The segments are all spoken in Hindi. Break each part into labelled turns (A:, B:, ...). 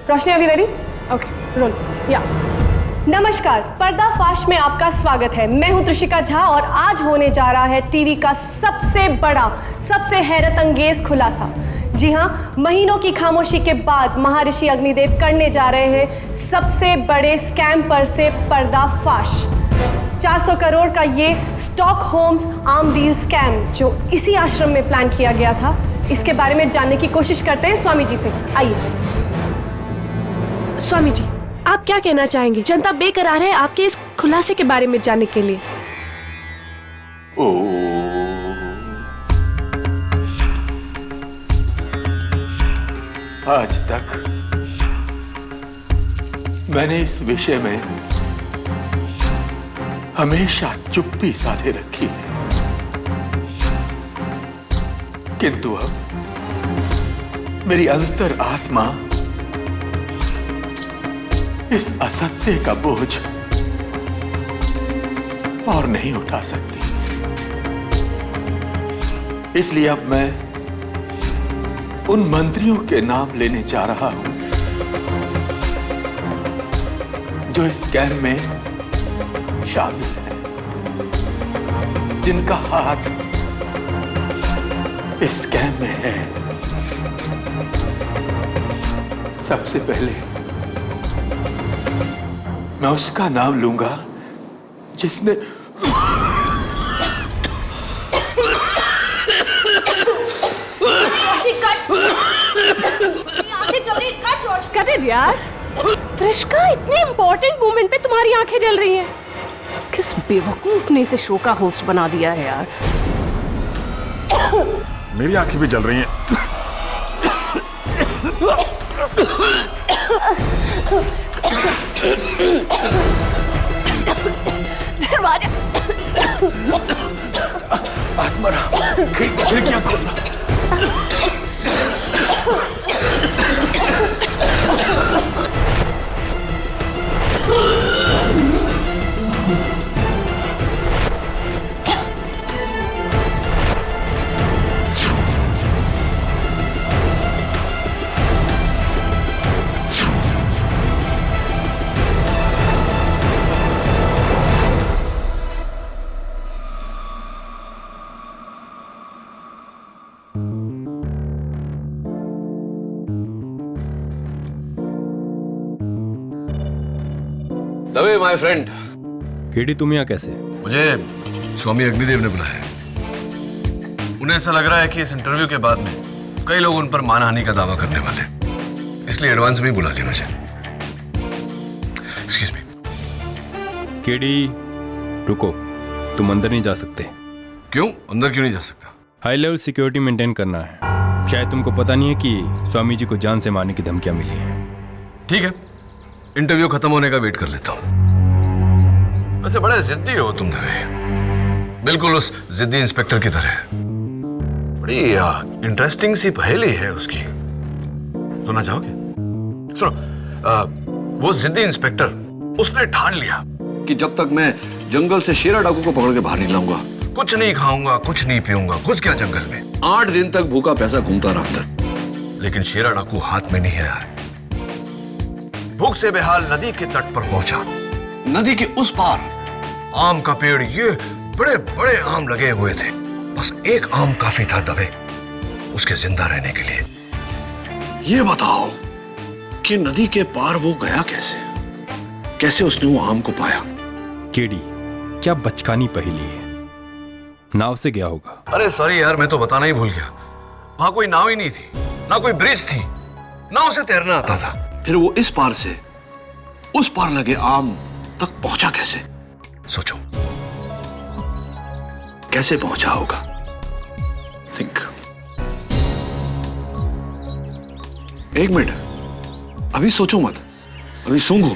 A: रोशनी अभी रेडी? ओके रोल या। नमस्कार, पर्दाफाश में आपका स्वागत है। मैं हूं त्रिशिका झा और आज होने जा रहा है टीवी का सबसे बड़ा, सबसे हैरत अंगेज खुलासा। जी हां, महीनों की खामोशी के बाद महर्षि अग्निदेव करने जा रहे हैं सबसे बड़े स्कैम पर से पर्दाफाश। 400 करोड़ का ये स्टॉकहोम्स आर्म डील स्कैम जो इसी आश्रम में प्लान किया गया था, इसके बारे में जानने की कोशिश करते हैं स्वामी जी से। आइए स्वामी जी, आप क्या कहना चाहेंगे? जनता बेकरार है आपके इस खुलासे के बारे में जानने के लिए।
B: आज तक मैंने इस विषय में हमेशा चुप्पी साधे रखी है, किंतु अब मेरी अंतर आत्मा इस असत्य का बोझ और नहीं उठा सकती। इसलिए अब मैं उन मंत्रियों के नाम लेने जा रहा हूं जो इस स्कैम में शामिल है, जिनका हाथ इस स्कैम में है। सबसे पहले मैं उसका नाम लूंगा जिसने
A: कट इट यार। त्रिशिका, इतने इंपॉर्टेंट मोमेंट पे तुम्हारी आंखें जल रही हैं। किस बेवकूफ ने इसे शो का होस्ट बना दिया है यार।
C: मेरी आंखें भी जल रही हैं।
A: दरवाजा
B: आत्माराम, खिड़कियां खोलना।
D: Dave my friend.
E: केडी, तुम यहाँ कैसे?
D: मुझे स्वामी अग्निदेव ने बुलाया है। उन्हें ऐसा लग रहा है कि इस इंटरव्यू के बाद में कई लोग उन पर मानहानि का दावा करने वाले, इसलिए एडवांस में बुला लिया मुझे। Excuse me.
E: केडी रुको, तुम अंदर नहीं जा सकते।
D: क्यों? अंदर क्यों नहीं जा सकता?
E: हाई लेवल सिक्योरिटी मेंटेन करना है। शायद तुमको पता नहीं है कि स्वामी जी को जान से मारने की धमकियां मिली हैं।
D: ठीक है, इंटरव्यू खत्म होने का वेट कर लेता हूं। वैसे बड़े जिद्दी हो तुम दवे, बिल्कुल उस जिद्दी इंस्पेक्टर की तरह। बड़ी इंटरेस्टिंग सी पहेली है उसकी, सुनना चाहोगे? सुनो। वो जिद्दी इंस्पेक्टर, उसने ठान लिया कि जब तक मैं जंगल से शेरा डाकू को पकड़ के बाहर नहीं लाऊंगा, कुछ नहीं खाऊंगा, कुछ नहीं पीऊंगा। कुछ क्या, जंगल में 8 दिन तक भूखा पैसा घूमता रहा अंदर, लेकिन शेरा डाकू हाथ में नहीं आया। भूख से बेहाल नदी के तट पर पहुंचा। नदी के उस पार आम का पेड़, ये बड़े बड़े आम लगे हुए थे। बस एक आम काफी था दबे उसके जिंदा रहने के लिए। ये बताओ कि नदी के पार वो गया कैसे? कैसे उसने वो आम को पाया?
E: केडी, क्या बचकानी पहेली है। नाव से गया होगा।
D: अरे सॉरी यार, मैं तो बताना ही भूल गया। वहां कोई नाव ही नहीं थी, ना कोई ब्रिज थी, नाव से तैरना आता था। फिर वो इस पार से उस पार लगे आम तक पहुंचा कैसे? सोचो, कैसे पहुंचा होगा? थिंक। एक मिनट, अभी सोचो मत, अभी सूंघो।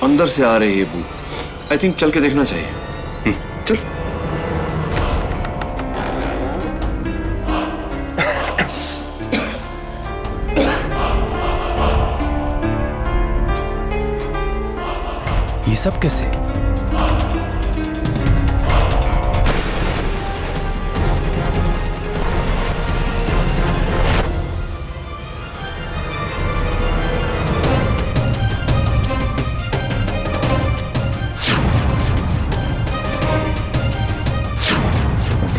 D: अंदर से आ रही है बू। आई थिंक चल के देखना चाहिए। चल।
E: ये सब कैसे?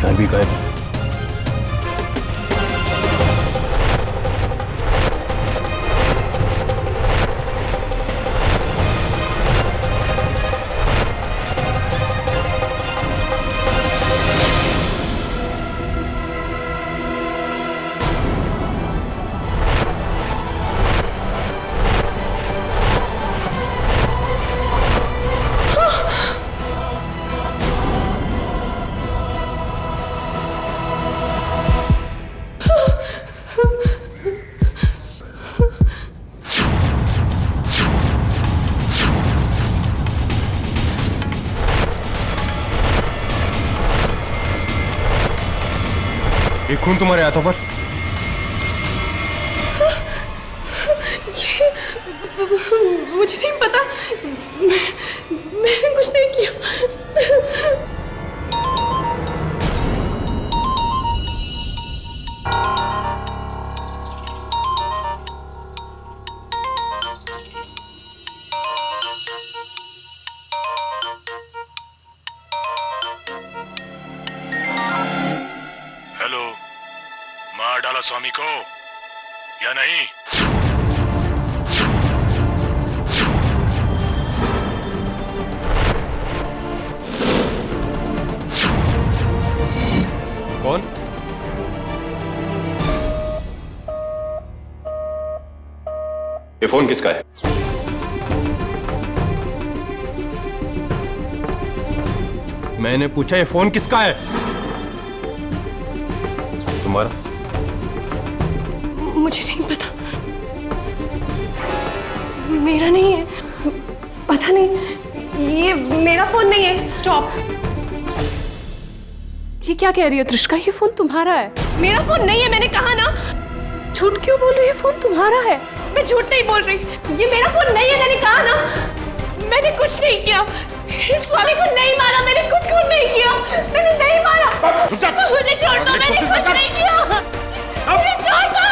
E: हथियार भी गायब है। ये खून तुम्हारे हाथों पर?
A: मुझे नहीं पता, मैंने कुछ नहीं किया।
C: हेलो, मार डाला स्वामी को या नहीं?
E: कौन?
F: ये फोन किसका है?
E: मैंने पूछा ये फोन किसका है? तुम्हारा?
A: मुझे नहीं पता, मेरा नहीं है, पता नहीं, ये मेरा फोन नहीं है। स्टॉप। ये क्या कह रही हो त्रिशिका? ये फोन तुम्हारा है। मेरा फोन नहीं है, मैंने कहा ना। झूठ क्यों बोल रही है? फोन तुम्हारा है। मैं झूठ नहीं बोल रही, ये मेरा फोन नहीं है, मैंने कहा ना। मैंने कुछ नहीं किया, स्वामी को नहीं मारा, मैंने कुछ को नहीं किया, मैंने नहीं मारा। मुझे छोड़ दो, मैंने कुछ नहीं किया, मुझे छोड़ दो,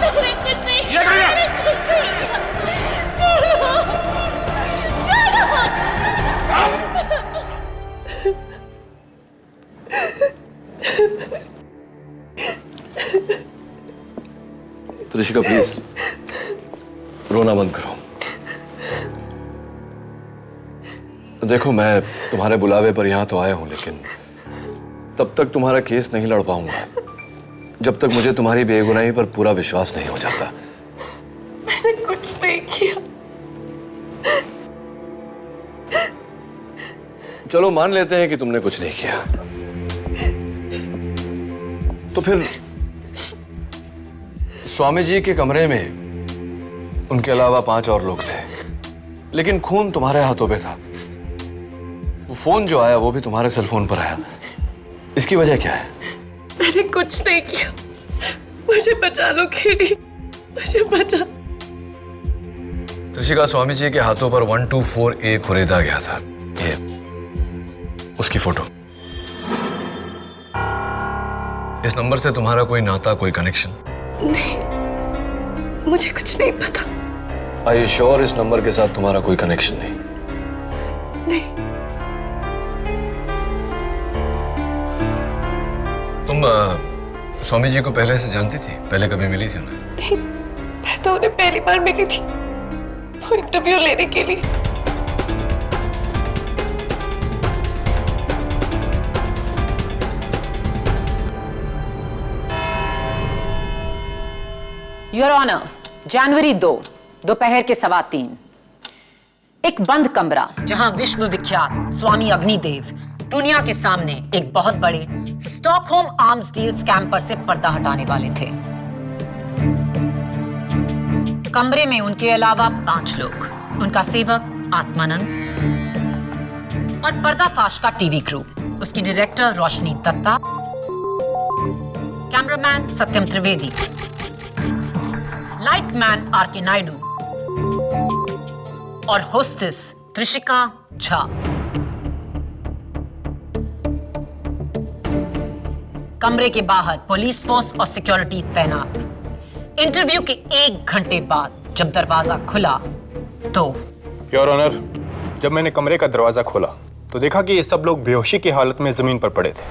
A: मैंने कुछ नहीं किया, मैंने कुछ नहीं किया, छोड़ो, छोड़ो।
D: त्रिशिका प्लीज रोना बंद करो। देखो, मैं तुम्हारे बुलावे पर यहां तो आया हूं, लेकिन तब तक तुम्हारा केस नहीं लड़ पाऊंगा जब तक मुझे तुम्हारी बेगुनाही पर पूरा विश्वास नहीं हो जाता।
A: मैंने कुछ नहीं किया।
D: चलो मान लेते हैं कि तुमने कुछ नहीं किया, तो फिर स्वामी जी के कमरे में उनके अलावा 5 और लोग थे, लेकिन खून तुम्हारे हाथों पे था। वो फोन जो आया वो भी तुम्हारे सेल फोन पर आया। इसकी वजह क्या है?
A: मैंने कुछ नहीं किया, मुझे बचा लो केडी, मुझे बचा।
D: त्रिशिका, स्वामी जी के हाथों पर 124A खरीदा गया था, ये उसकी फोटो। इस नंबर से तुम्हारा कोई नाता, कोई कनेक्शन?
A: नहीं, मुझे कुछ नहीं पता।
D: Are you sure इस नंबर के साथ तुम्हारा कोई कनेक्शन नहीं?
A: नहीं।
D: तुम स्वामी जी को पहले से जानती थी? पहले कभी मिली थी उन्हें?
A: नहीं, मैं तो उन्हें पहली बार मिली थी, वो इंटरव्यू लेने के लिए।
G: योर ऑनर, जनवरी 2 दोपहर के 3:15 एक बंद कमरा जहां विश्व विख्यात स्वामी अग्निदेव दुनिया के सामने एक बहुत बड़े स्टॉकहोम आर्म्स डील स्कैम पर से पर्दा हटाने वाले थे। कमरे में उनके अलावा 5 लोग, उनका सेवक आत्मानंद और पर्दाफाश का टीवी क्रू, उसकी डायरेक्टर रोशनी दत्ता, कैमरामैन सत्यम त्रिवेदी, लाइटमैन आर.के. नायडू और होस्टेस त्रिशिका झा। कमरे के बाहर पुलिस फोर्स और सिक्योरिटी तैनात। इंटरव्यू के 1 घंटे बाद जब दरवाजा खुला तो
E: योर ऑनर, जब मैंने कमरे का दरवाजा खोला तो देखा कि ये सब लोग बेहोशी की हालत में जमीन पर पड़े थे।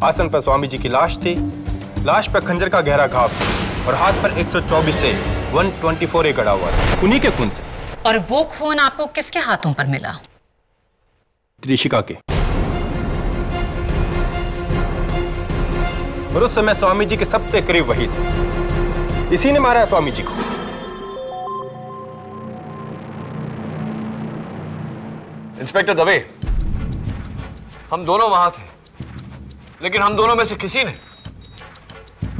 H: आसन पर स्वामी जी की लाश थी, लाश पर खंजर का गहरा घाव था और हाथ पर 124 से 124 गड़ा हुआ था।
E: उन्हीं के खून से।
G: और वो खून आपको किसके हाथों पर मिला?
E: त्रिशिका के।
H: और उस समय स्वामी जी के सबसे करीब वही थे। इसी ने मारा है स्वामी जी को।
D: इंस्पेक्टर दवे, हम दोनों वहां थे, लेकिन हम दोनों में से किसी ने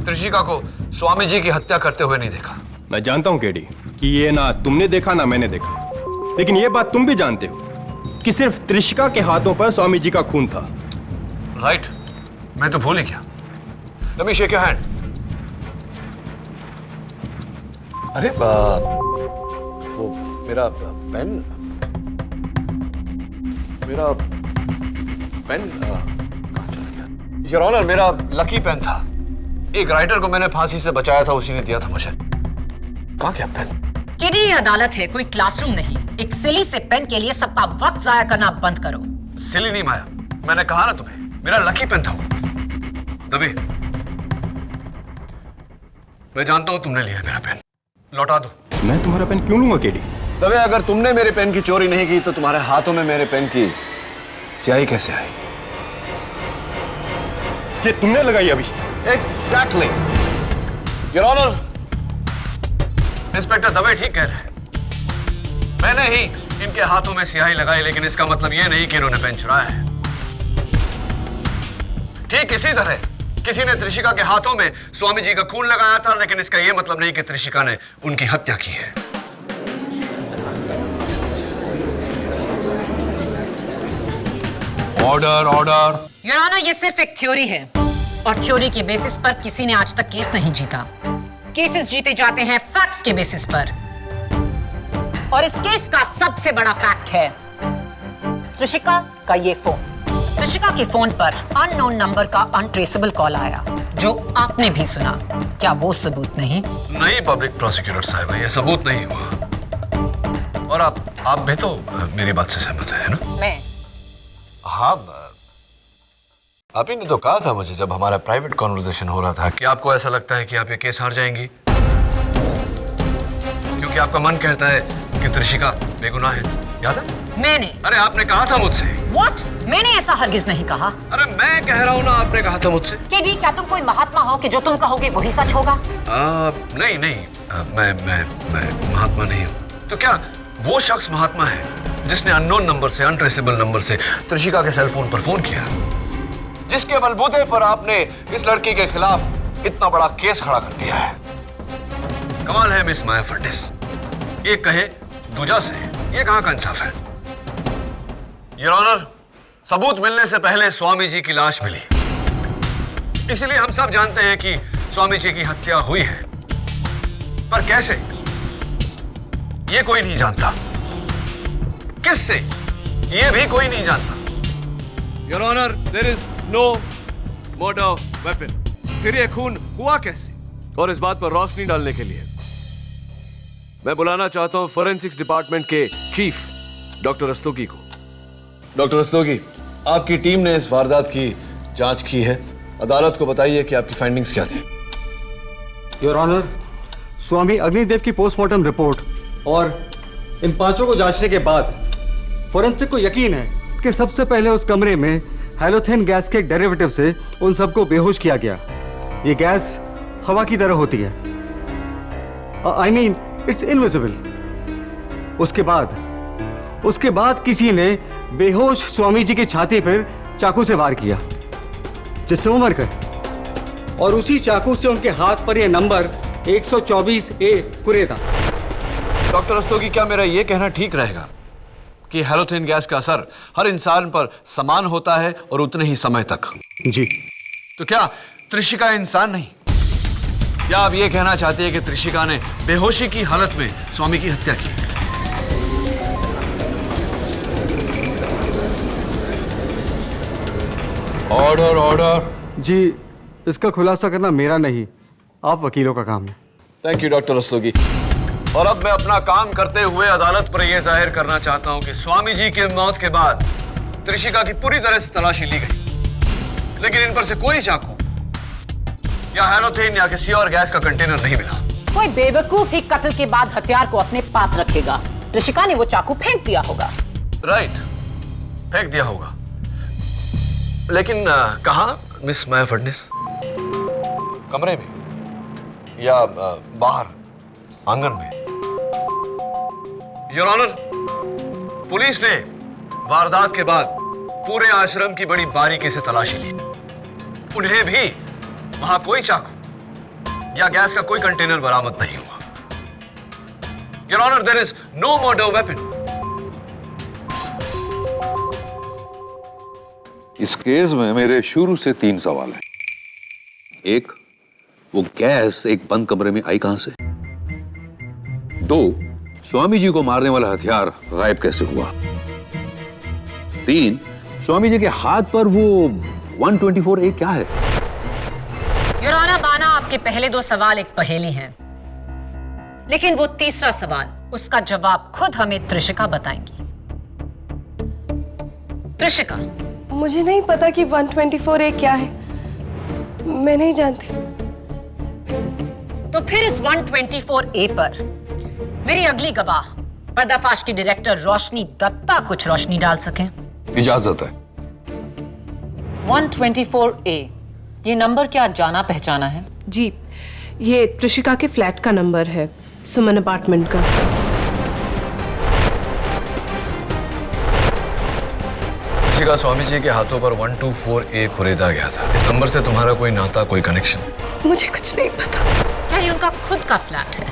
D: त्रिशिका को स्वामी जी की हत्या करते हुए नहीं देखा।
E: मैं जानता हूं केडी कि ये ना तुमने देखा ना मैंने देखा, लेकिन ये बात तुम भी जानते हो कि सिर्फ त्रिशिका के हाथों पर स्वामी जी का खून था।
D: राइट, मैं तो भूल ही गया। Let me shake your hand. अरे वो मेरा पेन योर ऑनर, मेरा लकी पेन था। एक राइटर को मैंने फांसी से बचाया था, उसी ने दिया था मुझे। कहाँ गया पेन?
G: केडी, ये अदालत है, कोई क्लासरूम नहीं। एक सिली से पेन के लिए सबका वक्त जाया करना बंद करो।
D: सिली नहीं माया, मैंने कहा ना तुम्हें, मेरा लकी पेन था वो। दबे, मैं जानता हूं तुमने लिया मेरा पेन, लौटा दो।
E: मैं तुम्हारा पेन क्यों लूंगा केडी?
D: तबे अगर तुमने मेरे पेन की चोरी नहीं की तो तुम्हारे हाथों में मेरे पेन की स्याही कैसे आई?
H: ये तुमने लगाई अभी?
D: Exactly your honour, inspector Dave ठीक कह रहे हैं। मैंने ही इनके हाथों में स्याही लगाई, लेकिन इसका मतलब यह नहीं कि इन्होंने पेन चुराया है। ठीक इसी तरह किसी ने त्रिशिका के हाथों में स्वामी जी का खून लगाया था, लेकिन इसका यह मतलब नहीं कि त्रिशिका ने उनकी हत्या की है।
B: Order order.
G: योर ऑनर, ये सिर्फ एक थ्योरी है और थ्योरी के बेसिस पर किसी ने आज तक केस नहीं जीता। केसेस जीते जाते हैं फैक्ट्स के बेसिस पर, और इस केस का सबसे बड़ा फैक्ट है त्रिशिका का ये फोन। त्रिशिका के फोन पर अननोन नंबर का अनट्रेसेबल कॉल आया, जो आपने भी सुना। क्या वो सबूत नहीं?
D: नहीं पब्लिक प्रोसिक्यूटर साहब, ये सबूत नहीं हुआ। और आप भी तो मेरी बात से सहमत है ना?
G: मैं?
D: हाँ, आप ही ने तो कहा था मुझे जब हमारा प्राइवेट कॉन्वर्सेशन हो रहा था कि आपको ऐसा लगता है कि आप ये केस हार जाएंगी, क्योंकि आपका मन कहता है कि त्रिशिका बेगुनाह है। याद है?
G: मैंने?
D: अरे आपने कहा था मुझसे।
G: What? मैंने ऐसा हरगिज नहीं कहा।
D: अरे मैं कह रहा हूँ ना, आपने कहा था मुझसे।
G: केडी, क्या तुम कोई महात्मा हो कि जो तुम कहोगे वही सच होगा?
D: नहीं नहीं, मैं महात्मा नहीं हूँ। तो क्या वो शख्स महात्मा है जिसने अननोन नंबर से, अनट्रेसेबल नंबर से त्रिशिका के सेल फोन पर फोन किया, जिसके बलबूते पर आपने इस लड़की के खिलाफ इतना बड़ा केस खड़ा कर दिया है? कमाल है मिस माया फर्निस, एक कहे दूजा से, ये कहां का इंसाफ है? योर ऑनर, सबूत मिलने से पहले स्वामी जी की लाश मिली, इसलिए हम सब जानते हैं कि स्वामी जी की हत्या हुई है, पर कैसे ये कोई नहीं जानता। किससे, ये भी कोई नहीं जानता। Your honour, there is no murder weapon. फिर ये खून हुआ कैसे? और इस बात पर रोशनी डालने के लिए मैं बुलाना चाहता हूं फोरेंसिक्स डिपार्टमेंट के चीफ डॉक्टर रस्तोगी को। डॉक्टर रस्तोगी, आपकी टीम ने इस वारदात की जांच की है, अदालत को बताइए कि आपकी फाइंडिंग्स क्या थी।
I: योर ऑनर, स्वामी अग्निदेव की पोस्टमार्टम रिपोर्ट और इन पांचों को जांचने के बाद फोरेंसिक को यकीन है कि सबसे पहले उस कमरे में हैलोथेन गैस के डेरिवेटिव से उन सबको बेहोश किया गया। ये गैस हवा की तरह होती है, आई मीन इट्स इनविजिबल। उसके बाद किसी ने बेहोश स्वामी जी की छाती पर चाकू से वार किया, जिससे वो मर गए। और उसी चाकू से उनके हाथ पर यह नंबर 124A कुरे था।
D: डॉक्टर रस्तोगी, क्या मेरा यह कहना ठीक रहेगा कि हैलोथेन गैस का असर हर इंसान पर समान होता है और उतने ही समय तक?
I: जी।
D: तो क्या त्रिशिका इंसान नहीं? या आप ये कहना चाहते हैं कि त्रिशिका ने बेहोशी की हालत में स्वामी की हत्या की?
B: Order order.
I: जी, इसका खुलासा करना मेरा नहीं, आप वकीलों का काम है।
D: Thank you doctor Rastogi. और अब मैं अपना काम करते हुए अदालत पर यह जाहिर करना चाहता हूं कि स्वामी जी की मौत के बाद त्रिशिका की पूरी तरह से तलाशी ली गई, लेकिन इन पर से कोई चाकू या हैलोथेन या किसी और गैस का कंटेनर नहीं मिला।
G: कोई बेवकूफ ही कत्ल के बाद हथियार को अपने पास रखेगा। त्रिशिका ने वो चाकू फेंक दिया होगा।
D: राइट, फेंक दिया होगा, लेकिन कहां मिस माया फडनिस? कमरे में या बाहर आंगन में? योर ऑनर, पुलिस ने वारदात के बाद पूरे आश्रम की बड़ी बारीकी से तलाशी ली। उन्हें भी वहां कोई चाकू या गैस का कोई कंटेनर बरामद नहीं हुआ। Your honour, there is no murder weapon.
J: इस केस में मेरे शुरू से 3 सवाल हैं। एक, वो गैस एक बंद कमरे में आई कहां से? 2, स्वामी जी को मारने वाला हथियार गायब कैसे हुआ? 3, स्वामी जी के हाथ पर वो 124A क्या है?
G: योर ऑनर, माना आपके पहले 2 सवाल एक पहेली हैं, लेकिन वो तीसरा सवाल, उसका जवाब खुद हमें त्रिशिका बताएंगी। त्रिशिका,
A: मुझे नहीं पता कि 124A क्या है, मैं नहीं जानती।
G: तो फिर इस 124A पर मेरी अगली गवाह पर्दाफाश की डायरेक्टर रोशनी दत्ता कुछ रोशनी डाल सकें।
J: इजाजत है।
G: 124A, ये नंबर क्या जाना पहचाना है?
A: जी, ये त्रिशिका के फ्लैट का नंबर है, सुमन अपार्टमेंट का।
D: त्रिशिका, स्वामी जी के हाथों पर 124A खुरेदा गया था। इस नंबर से तुम्हारा कोई नाता, कोई कनेक्शन?
A: मुझे कुछ नहीं पता।
G: क्या ये उनका खुद का फ्लैट है?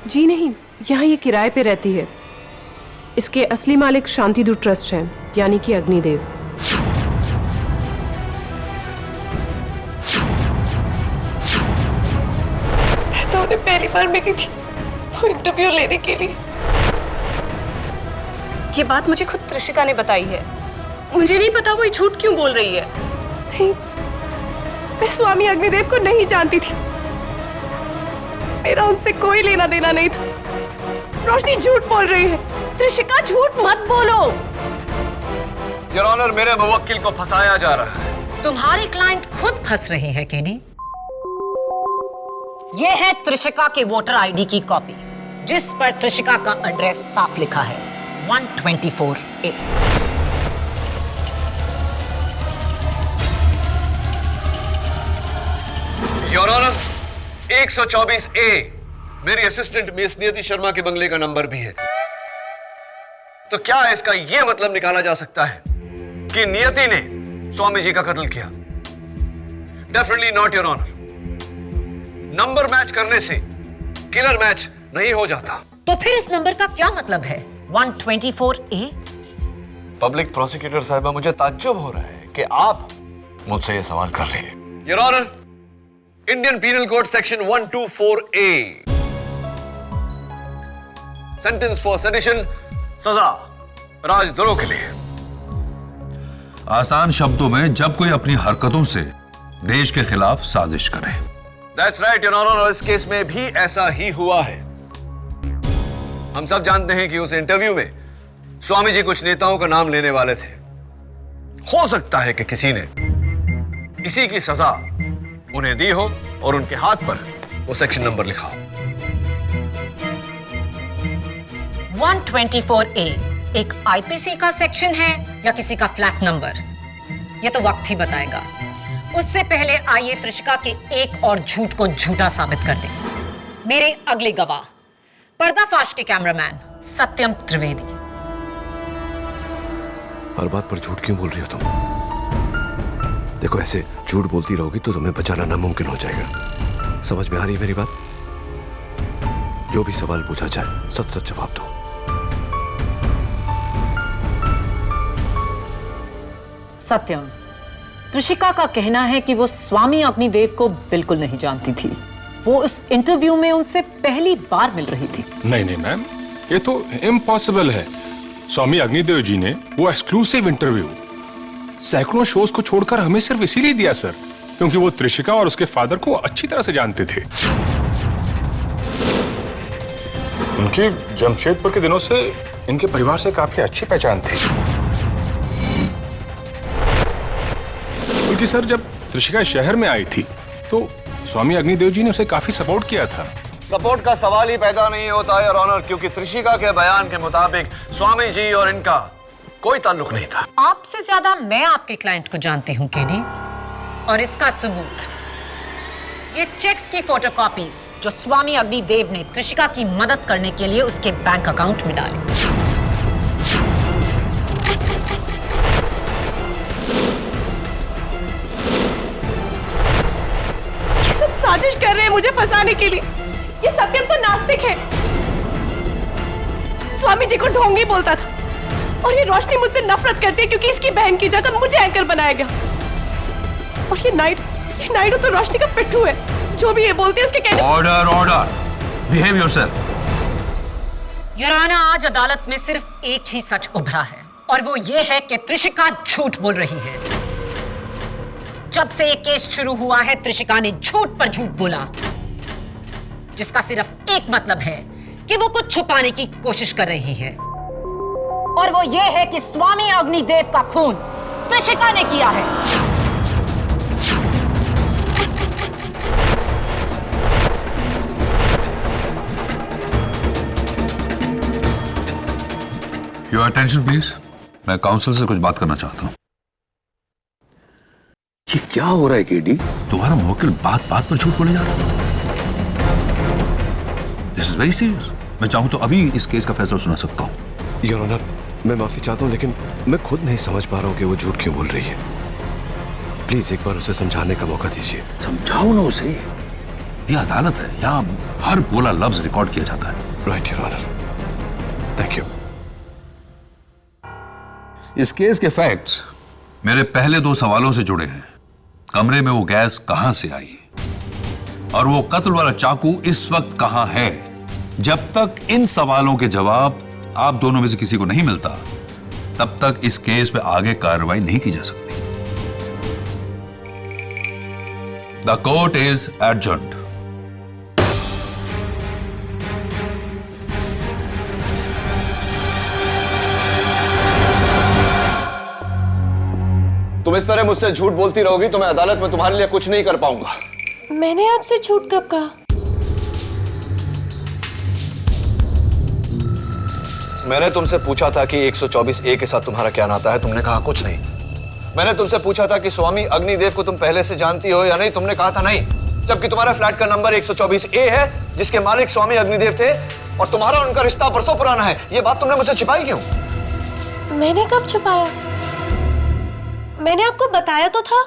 A: जी नहीं, यहाँ ये किराए पे रहती है। इसके असली मालिक शांतिदूत ट्रस्ट हैं, यानी कि अग्निदेव। मैं तो उन्हें पहली बार मिली थी वो इंटरव्यू लेने के लिए। ये बात मुझे खुद त्रिशिका ने बताई है। मुझे नहीं पता वो ये झूठ क्यों बोल रही है। नहीं, मैं स्वामी अग्निदेव को नहीं जानती थी। मेरा उनसे कोई लेना देना नहीं था। रोशनी झूठ बोल रही है। त्रिशिका, झूठ मत बोलो।
D: योर ऑनर, मेरे मुवक्किल को फंसाया जा रहा है।
G: तुम्हारी क्लाइंट खुद फंस रही है केडी। ये है त्रिशिका के वोटर आईडी की कॉपी, जिस पर त्रिशिका का एड्रेस साफ लिखा है, 124A।
D: योर ऑनर, 124A मेरी असिस्टेंट मिस नियति शर्मा के बंगले का नंबर भी है। तो क्या इसका यह मतलब निकाला जा सकता है कि नियति ने स्वामी जी का कत्ल किया? Definitely not your honour. Number match करने से किलर मैच नहीं हो जाता।
G: तो फिर इस नंबर का क्या मतलब है, 124A?
D: पब्लिक प्रोसिक्यूटर साहिबा, मुझे ताज्जुब हो रहा है कि आप मुझसे यह सवाल कर रहे हैं। Your honour, Indian penal code section 124A, sentence for sedition, सजा राजद्रोह के लिए।
J: आसान शब्दों में, जब कोई अपनी हरकतों से देश के खिलाफ साजिश करे।
D: That's right, योर ऑनर, और इस केस में भी ऐसा ही हुआ है। हम सब जानते हैं कि उस इंटरव्यू में स्वामी जी कुछ नेताओं का नाम लेने वाले थे। हो सकता है कि किसी ने इसी की सजा उन्हें दी हो और उनके हाथ पर वो सेक्शन नंबर लिखा हो।
G: 124A एक आईपीसी का सेक्शन है या किसी का फ्लैट नंबर, ये तो वक्त ही बताएगा। उससे पहले आइए त्रिशिका के एक और झूठ को झूठा साबित कर दें। मेरे अगले गवाह पर्दाफाश के कैमरामैन सत्यम त्रिवेदी।
C: हर बात पर झूठ क्यों बोल रही हो तुम? देखो, ऐसे झूठ बोलती रहोगी तो तुम्हें बचाना नामुमकिन हो जाएगा। समझ में आ रही है मेरी बात? जो भी सवाल पूछा जाए सच सच जवाब दो।
G: सत्यम, त्रिशिका का कहना है कि वो स्वामी अग्निदेव को बिल्कुल नहीं जानती थी। वो इस इंटरव्यू में उनसे पहली बार मिल रही थी।
K: नहीं नहीं मैम, ये तो इम्पॉसिबल है। स्वामी अग्निदेव जी ने वो एक्सक्लूसिव इंटरव्यू सैकड़ों शोज को छोड़कर हमें सिर्फ इसीलिए दिया सर, क्योंकि वो त्रिशिका और उसके फादर को अच्छी तरह से जानते थे। उनकी जमशेदपुर के दिनों से इनके परिवार से काफी अच्छी पहचान थी। बल्कि सर जब त्रिशिका शहर में आई थी तो स्वामी अग्निदेव जी ने उसे काफी सपोर्ट किया था।
D: सपोर्ट का सवाल ही पैदा नहीं होता है, योर ऑनर, क्योंकि त्रिशिका के बयान के मुताबिक स्वामी जी और इनका कोई ताल्लुक नहीं था।
G: आपसे ज्यादा मैं आपके क्लाइंट को जानती हूँ केडी, और इसका सबूत ये चेक्स की फोटोकॉपीज जो स्वामी अग्निदेव ने त्रिशिका की मदद करने के लिए उसके बैंक अकाउंट में डाले।
A: ये सब साजिश कर रहे हैं मुझे फंसाने के लिए। ये सत्यम तो नास्तिक है, स्वामी जी को ढोंगी बोलता था, और ये रोशनी मुझसे नफरत करती है क्योंकि इसकी बहन की जगह मुझे एंकर बनाया गया। और ये नायडू तो रोशनी का पिट्ठू है, जो भी ये बोलते हैं उसके कहने।
J: Order order, behave yourself.
G: Your honour, आज अदालत में सिर्फ एक ही सच उभरा है, और वो ये है कि त्रिशिका झूठ बोल रही है। जब से ये केस शुरू हुआ है त्रिशिका ने झूठ पर झूठ बोला, जिसका सिर्फ एक मतलब है कि वो कुछ छुपाने की कोशिश कर रही है, और वो ये है कि स्वामी अग्निदेव का खून त्रिशिका ने किया है।
J: योर अटेंशन प्लीज, मैं काउंसिल से कुछ बात करना चाहता हूं। ये क्या हो रहा है केडी? तुम्हारा मुवक्किल बात बात पर झूठ बोले जा रहा है। This is very serious. मैं चाहूं तो अभी इस केस का फैसला सुना सकता हूं।
C: योर ऑनर, मैं माफी चाहता हूं, लेकिन मैं खुद नहीं समझ पा रहा हूं कि वो झूठ क्यों बोल रही है। प्लीज एक बार उसे समझाने का मौका दीजिए।
J: समझाओ ना उसे। ये अदालत है, यहाँ हर बोला लफ्ज रिकॉर्ड किया जाता है।
C: Right your honour, thank you.
J: इस केस के फैक्ट्स मेरे पहले 2 सवालों से जुड़े हैं। कमरे में वो गैस कहां से आई और वो कत्ल वाला चाकू इस वक्त कहां है। जब तक इन सवालों के जवाब आप दोनों में से किसी को नहीं मिलता, तब तक इस केस पे आगे कार्रवाई नहीं की जा सकती। The court is adjourned.
D: तुम इस तरह मुझसे झूठ बोलती रहोगी तो मैं अदालत में तुम्हारे लिए कुछ नहीं कर पाऊंगा।
A: मैंने आपसे झूठ कब कहा?
D: मैंने तुमसे पूछा था कि 124A के साथ तुम्हारा क्या नाता है, तुमने कहा कुछ नहीं। मैंने तुमसे पूछा था कि स्वामी अग्निदेव को तुम पहले से जानती हो या नहीं, तुमने कहा था नहीं। जबकि तुम्हारा फ्लैट का नंबर 124A है, जिसके मालिक स्वामी अग्निदेव थे, और तुम्हारा उनका रिश्ता बरसों पुराना है। ये बात तुमने मुझसे छिपाई क्यों?
A: मैंने कब छुपाया? मैंने आपको बताया तो था।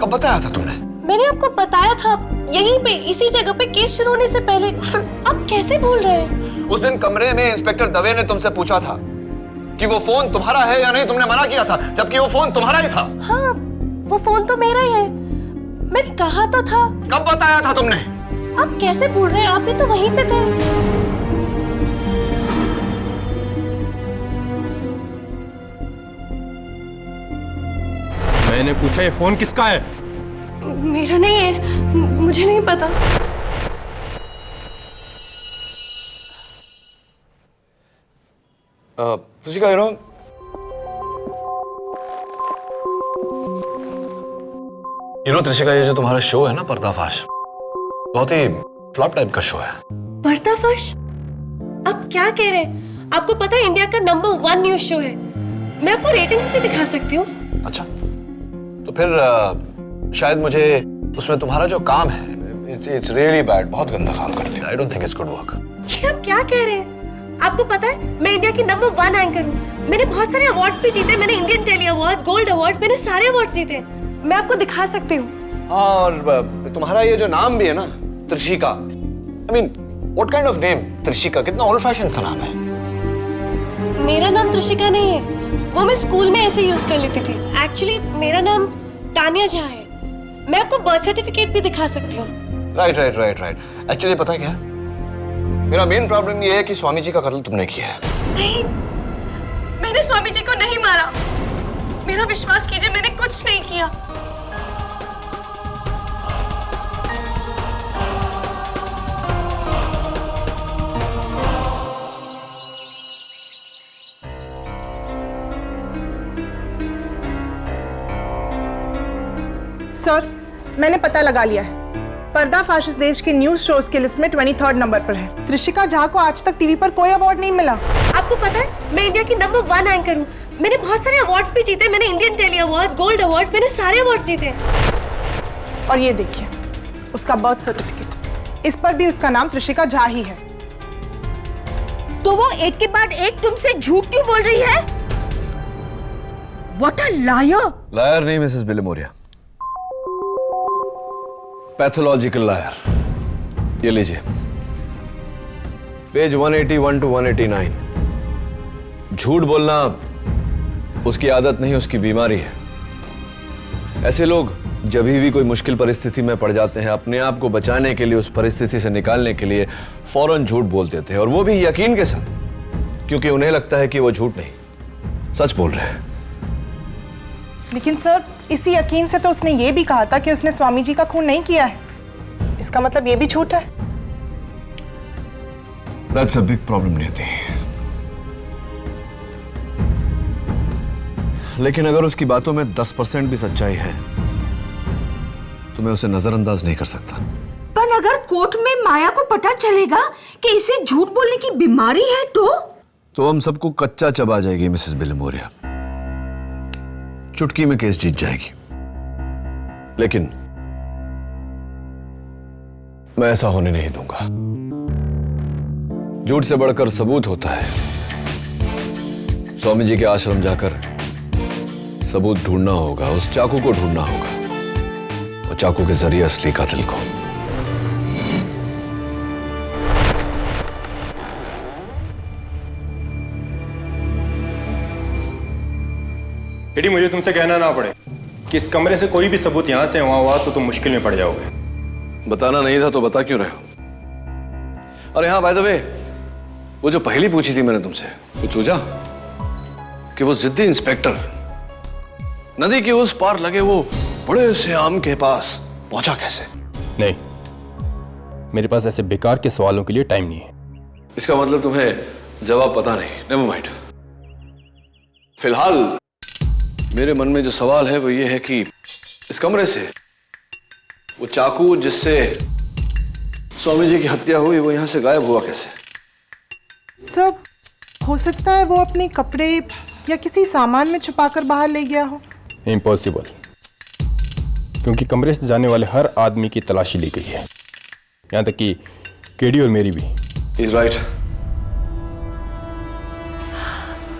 D: कब बताया था तुमने?
A: मैंने आपको बताया था, यहीं पे इसी जगह पे केस शुरू होने से पहले। आप कैसे भूल रहे हैं?
D: उस दिन कमरे में इंस्पेक्टर दवे ने तुमसे पूछा था कि वो फोन तुम्हारा है या नहीं, तुमने मना किया था, जबकि वो फोन तुम्हारा ही था।
A: हाँ, वो फोन तो मेरा ही है, मैंने कहा तो था।
D: कब बताया था तुमने?
A: आप कैसे भूल रहे हैं? आप भी तो वहीं पे थे।
E: मैंने पूछा ये फोन किसका है?
A: मेरा नहीं है, मुझे नहीं पता।
D: त्रिशिका, त्रिशिका, ये जो तुम्हारा शो है ना पर्दाफाश, बहुत ही फ्लॉप टाइप का शो है।
A: पर्दाफाश? आप क्या कह रहे हैं? आपको पता है इंडिया का नंबर 1 न्यूज शो है। मैं आपको रेटिंग्स भी दिखा सकती हूँ।
D: अच्छा, तो फिर शायद मुझे उसमें तुम्हारा जो काम है, इट्स रियली बैड, बहुत गंदा काम करती है। I don't think it's good work.
A: ये आप क्या कह रहे हैं? आपको पता है मैं इंडिया की नंबर 1 एंकर हूँ। मैंने बहुत सारे अवार्ड्स भी जीते। मैंने Indian Telly awards, gold awards, मैंने सारे अवार्ड्स जीते। मैं आपको दिखा सकती हूँ।
D: और तुम्हारा ये जो नाम भी है ना, Trishika, I mean what kind of name? Trishika कितना ओल्ड फैशन सा नाम है।
A: मेरा नाम त्रिशिका नहीं है, वो मैं स्कूल में ऐसे यूज कर लेती थी। एक्चुअली मेरा नाम तानिया झा है। मैं आपको बर्थ सर्टिफिकेट भी दिखा सकती हूँ।
D: राइट। एक्चुअली पता है क्या, मेरा मेन प्रॉब्लम ये है कि स्वामी जी का कत्ल तुमने किया है।
A: नहीं, मैंने स्वामी जी को नहीं मारा। मेरा विश्वास कीजिए, मैंने कुछ नहीं किया।
L: सर, मैंने पता लगा लिया है। पर्दाफाश इस देश के न्यूज शोज की लिस्ट में 23rd नंबर पर है। त्रिशिका झा को आज तक टीवी पर कोई अवार्ड नहीं मिला।
A: आपको पता है, मैं इंडिया की नंबर 1 एंकर हूँ। मैंने बहुत सारे अवार्ड्स भी जीते। मैंने Indian Telly awards, gold awards, मैंने सारे अवार्ड्स जीते।
L: और ये देखिए, उसका बर्थ सर्टिफिकेट, इस पर भी उसका नाम त्रिशिका झा ही है।
A: तो वो एक के बाद एक तुमसे झूठ क्यों बोल रही है? What a liar!
D: लायर नहीं मिसेस बिलेमोरिया, पैथोलॉजिकल लायर। ये लीजिए, पेज 181 to 189। झूठ बोलना उसकी आदत नहीं, उसकी बीमारी है। ऐसे लोग जब भी कोई मुश्किल परिस्थिति में पड़ जाते हैं, अपने आप को बचाने के लिए, उस परिस्थिति से निकालने के लिए फौरन झूठ बोल देते हैं, और वो भी यकीन के साथ, क्योंकि उन्हें लगता है कि वो झूठ नहीं सच बोल रहे हैं।
L: लेकिन सर, इसी यकीन से तो उसने ये भी कहा था कि उसने स्वामी जी का खून नहीं किया है। इसका मतलब ये भी झूठ है।
D: That's a big problem, नियति। लेकिन अगर उसकी बातों में 10% भी सच्चाई है तो मैं उसे नजरअंदाज नहीं कर सकता।
A: पर अगर कोर्ट में माया को पता चलेगा कि इसे झूठ बोलने की बीमारी है तो
D: हम सबको कच्चा चबा जाएगी मिसेस बिलेमोरिया। चुटकी में केस जीत जाएगी। लेकिन मैं ऐसा होने नहीं दूंगा। झूठ से बढ़कर सबूत होता है। स्वामी जी के आश्रम जाकर सबूत ढूंढना होगा, उस चाकू को ढूंढना होगा, और चाकू के जरिए असली कातिल को।
E: एडी, मुझे तुमसे कहना ना पड़े कि इस कमरे से कोई भी सबूत यहां से वहां हुआ तो तुम मुश्किल में पड़ जाओगे।
D: बताना नहीं था तो बता क्यों रहे हो? अरे हाँ, बाय द वे, वो जो पहली पूछी थी मैंने तुमसे, वो चूजा कि वो जिद्दी इंस्पेक्टर नदी के उस पार लगे वो बड़े से आम के पास पहुंचा कैसे?
E: नहीं, मेरे पास ऐसे बेकार के सवालों के लिए टाइम नहीं है।
D: इसका मतलब तुम्हें जवाब पता नहीं। Never mind. फिलहाल मेरे मन में जो सवाल है वो ये है कि इस कमरे से वो चाकू जिससे स्वामी जी की हत्या हुई वो यहां से गायब हुआ कैसे?
L: सब हो सकता है वो अपने कपड़े या किसी सामान में छुपाकर बाहर ले गया हो।
E: इम्पॉसिबल, क्योंकि कमरे से जाने वाले हर आदमी की तलाशी ली गई है, यहां तक कि केडी और मेरी भी।
D: He's right.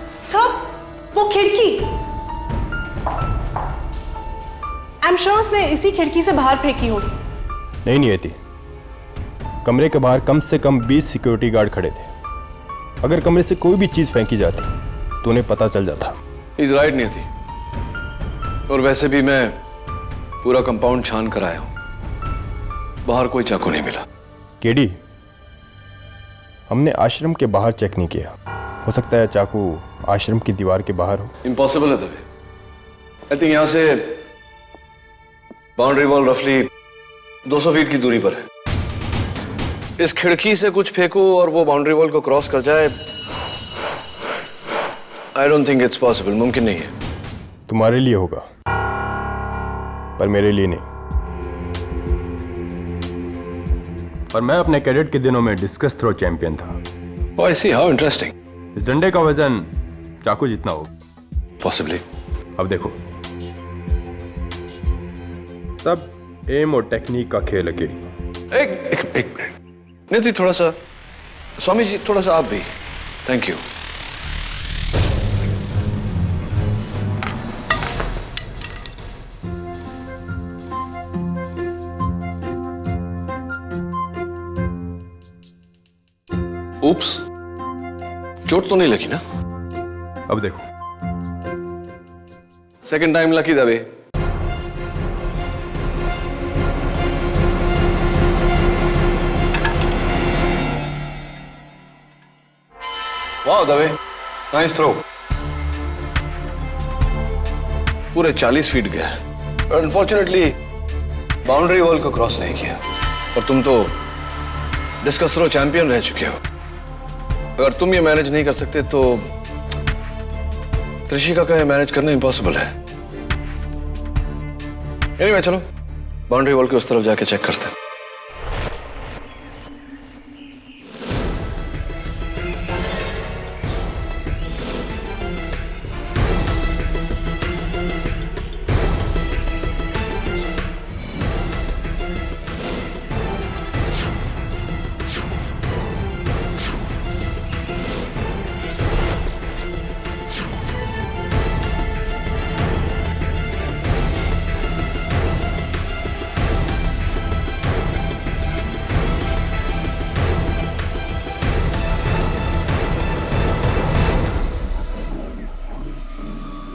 L: सब वो खिड़की, आई एम श्योर उसने इसी खिड़की से बाहर फेंकी होगी।
E: नहीं थी। कमरे के बाहर कम से कम 20 सिक्योरिटी गार्ड खड़े थे। अगर कमरे से कोई भी चीज फेंकी जाती तो उन्हें पता चल जाता।
D: He's right, नहीं थी। और वैसे भी मैं पूरा कंपाउंड छान कर आया हूं, बाहर कोई चाकू नहीं मिला।
E: केडी, हमने आश्रम के बाहर चेक नहीं किया, हो सकता है चाकू आश्रम की दीवार के बाहर हो।
D: इम्पॉसिबल है तभी। आई थिंक यहां से बाउंड्री वॉल रफली 200 फीट की दूरी पर है। इस खिड़की से कुछ फेंको और वो बाउंड्री वॉल को क्रॉस कर जाए, I don't think it's possible. मुमकिन नहीं है।
E: तुम्हारे लिए होगा, पर मेरे लिए नहीं। पर मैं अपने कैडेट के दिनों में डिस्कस थ्रो चैंपियन था।
D: Oh, I see, how interesting.
E: इस डंडे का वजन चाकू जितना हो।
D: Possibly.
E: अब देखो, सब एम और टेक्निक का खेल है।
D: एक मिनट नहीं, थोड़ा सा स्वामी जी, थोड़ा सा आप भी। Thank you. Oops, चोट तो नहीं लगी ना?
E: अब देखो,
D: सेकंड टाइम लकी दबे। वाह दबे, नाइस थ्रो। पूरे 40 फीट गया। अनफॉर्चुनेटली बाउंड्री वॉल को क्रॉस नहीं किया। और तुम तो डिस्कस थ्रो चैंपियन रह चुके हो। अगर तुम ये मैनेज नहीं कर सकते तो त्रिशिका का ये मैनेज करना इम्पॉसिबल है। Anyway, चलो बाउंड्री वॉल के उस तरफ जाके चेक करते हैं।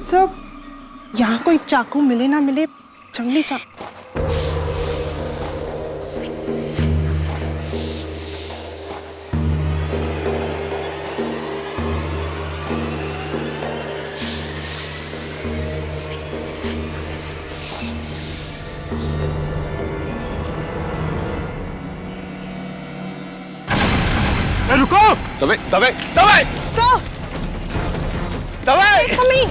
L: सर, यहाँ कोई चाकू मिले ना मिले, जंगली चाकू।
I: रुको!
D: दबे दबे दबे!
L: सर!
D: दबे!
L: मम्मी!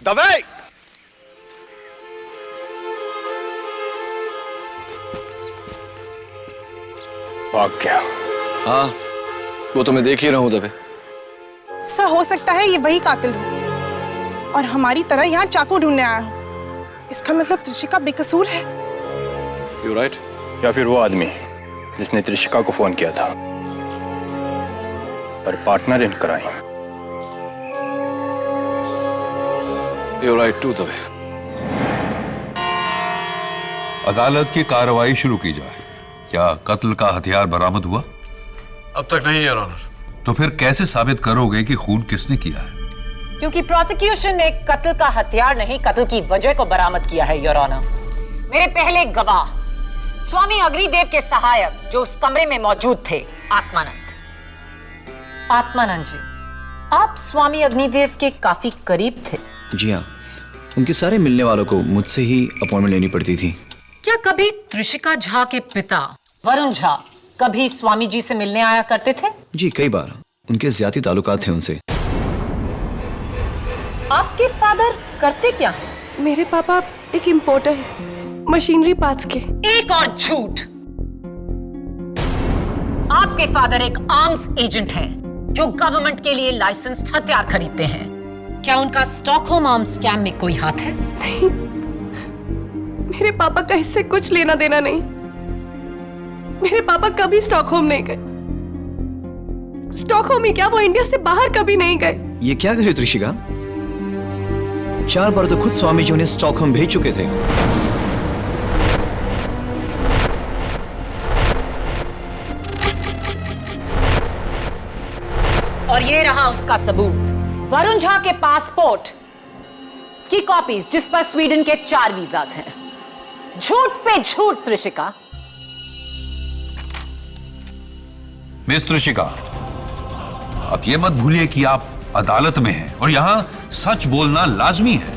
D: दबे!
H: भाग गया।
D: हाँ, वो तो मैं देख ही रहा हूँ दबे।
L: सर, हो सकता है ये वही कातिल हो और हमारी तरह यहाँ चाकू ढूंढने आया हो। इसका मतलब त्रिशिका बेकसूर है।
D: You're right?
H: या फिर वो आदमी जिसने त्रिशिका को फोन किया था, पर partner in crime.
D: You're right too, दबे।
J: अदालत की कार्रवाई शुरू की जाए। क्या कत्ल का हथियार बरामद हुआ?
D: अब तक नहीं, योर ऑनर।
J: तो फिर कैसे साबित करोगे कि खून किसने किया है?
G: क्योंकि प्रोसिक्यूशन ने कत्ल का हथियार नहीं, कत्ल की वजह को बरामद किया है, योर ऑनर। मेरे पहले गवाह स्वामी अग्निदेव के सहायक जो उस कमरे में मौजूद थे, आत्मानंद जी, आप स्वामी अग्निदेव के काफी करीब थे।
M: जी हाँ, उनके सारे मिलने वालों को मुझसे ही अपॉइंटमेंट लेनी पड़ती थी।
G: क्या कभी त्रिशिका झा के पिता वरुण झा कभी स्वामी जी से मिलने आया करते थे?
M: जी, कई बार उनके ज्यादा ताल्लुकात थे उनसे।
G: आपके फादर करते क्या हैं?
A: मेरे पापा एक इंपोर्टर है, मशीनरी पार्ट्स के।
G: एक और झूठ। आपके फादर एक आर्म्स एजेंट हैं, जो गवर्नमेंट के लिए लाइसेंस्ड हथियार खरीदते हैं। क्या उनका स्टॉकहोम आर्म्स स्कैम में कोई हाथ है?
A: नहीं, मेरे पापा का इससे कुछ लेना देना नहीं। मेरे पापा कभी स्टॉकहोम नहीं गए। स्टॉकहोम ही क्या, वो इंडिया से बाहर कभी नहीं गए।
M: ये क्या कर रही हो त्रिशिका? 4 बार तो खुद स्वामी जी उन्हें स्टॉकहोम भेज चुके थे।
G: और ये रहा उसका सबूत, वरुण झा के पासपोर्ट की कॉपीज जिस पर स्वीडन के 4 वीजाज हैं। झूठ पे झूठ त्रिशिका।
J: मिस त्रिशिका, अब ये मत भूलिए कि आप अदालत में हैं और यहां सच बोलना लाजमी है।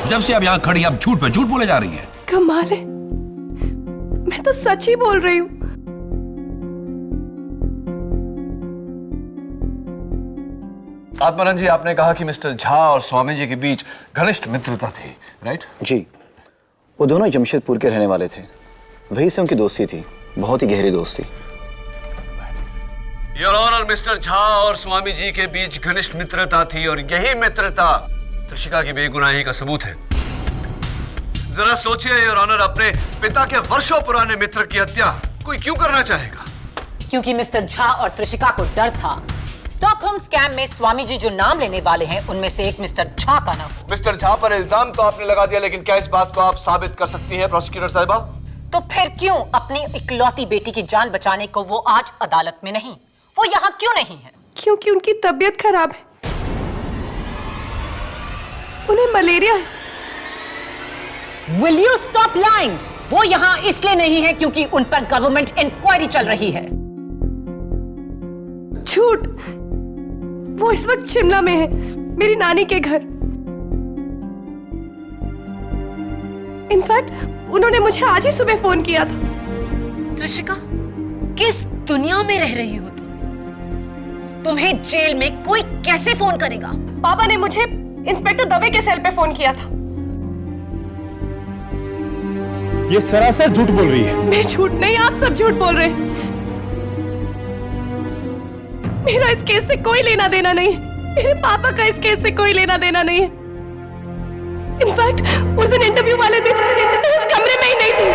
J: जब से आप यहां खड़ी आप झूठ पे झूठ बोले जा रही हैं।
A: कमाल है, मैं तो सच ही बोल रही हूँ।
D: आत्मानंद जी, आपने कहा कि मिस्टर झा और स्वामी जी के बीच घनिष्ठ मित्रता थी, राइट?
M: जी, वो दोनों जमशेदपुर के रहने वाले थे। वहीं से उनकी दोस्ती थी, बहुत ही गहरी दोस्ती।
D: योर ऑनर, मिस्टर झा और स्वामी जी के बीच घनिष्ठ मित्रता थी और यही मित्रता त्रिशिका की बेगुनाही का सबूत है। जरा सोचिए योर ऑनर, अपने पिता के वर्षों पुराने मित्र की हत्या कोई क्यों करना चाहेगा?
G: क्योंकि मिस्टर झा और त्रिशिका को डर था स्टॉकहोम स्कैम में स्वामी जी जो नाम लेने वाले हैं उनमें से एक मिस्टर झा का नाम।
D: मिस्टर झा पर इल्जाम तो आपने लगा दिया, लेकिन क्या इस बात को आप साबित कर सकती हैं प्रोसिक्यूटर साहिबा?
G: तो फिर क्यों अपनी इकलौती बेटी की जान बचाने को वो आज अदालत में नहीं, वो यहाँ क्यों नहीं है?
A: क्योंकि उनकी तबीयत खराब है, उन्हें मलेरिया है।
G: Will you stop lying? वो यहाँ इसलिए नहीं है क्योंकि उन पर गवर्नमेंट इंक्वायरी चल रही है।
A: झूठ। वो इस वक्त शिमला में है, मेरी नानी के घर। इनफैक्ट उन्होंने मुझे आज ही सुबह फोन किया था।
G: त्रिशिका, किस दुनिया में रह रही हो तुम? तुम्हें जेल में कोई कैसे फोन करेगा?
A: पापा ने मुझे इंस्पेक्टर दवे के सेल पे फोन किया था।
E: ये सरासर झूठ बोल रही है।
A: मैं झूठ नहीं, आप सब झूठ बोल रहे हैं। मेरा इस केस से कोई लेना देना नहीं है। मेरे पापा का इस केस से कोई लेना देना नहीं है। इनफैक्ट उस दिन इंटरव्यू वाले दिन मैं उस कमरे में ही नहीं थी।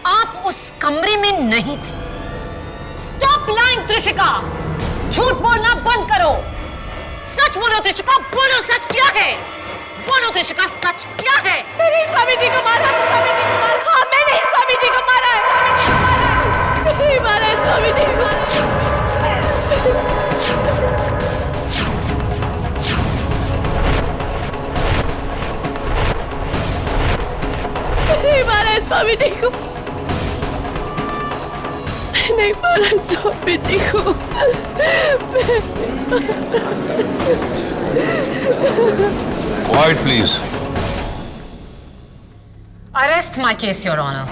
G: आप उस कमरे में नहीं थे। स्टॉप लाइंग त्रिशिका, झूठ बोलना बंद करो। सच बोलो त्रिशिका, बोलो सच क्या है? बोलो त्रिशिका, सच क्या है?
A: मैंने स्वामी जी को मारा। हाँ, मैंने स्वामी जी को मारा है। नहीं मारा है स्वामी जी को। नहीं मारा है स्वामी जी को। नहीं मारा है स्वामी जी को।
J: Quiet, please.
G: Arrest my case, Your Honor.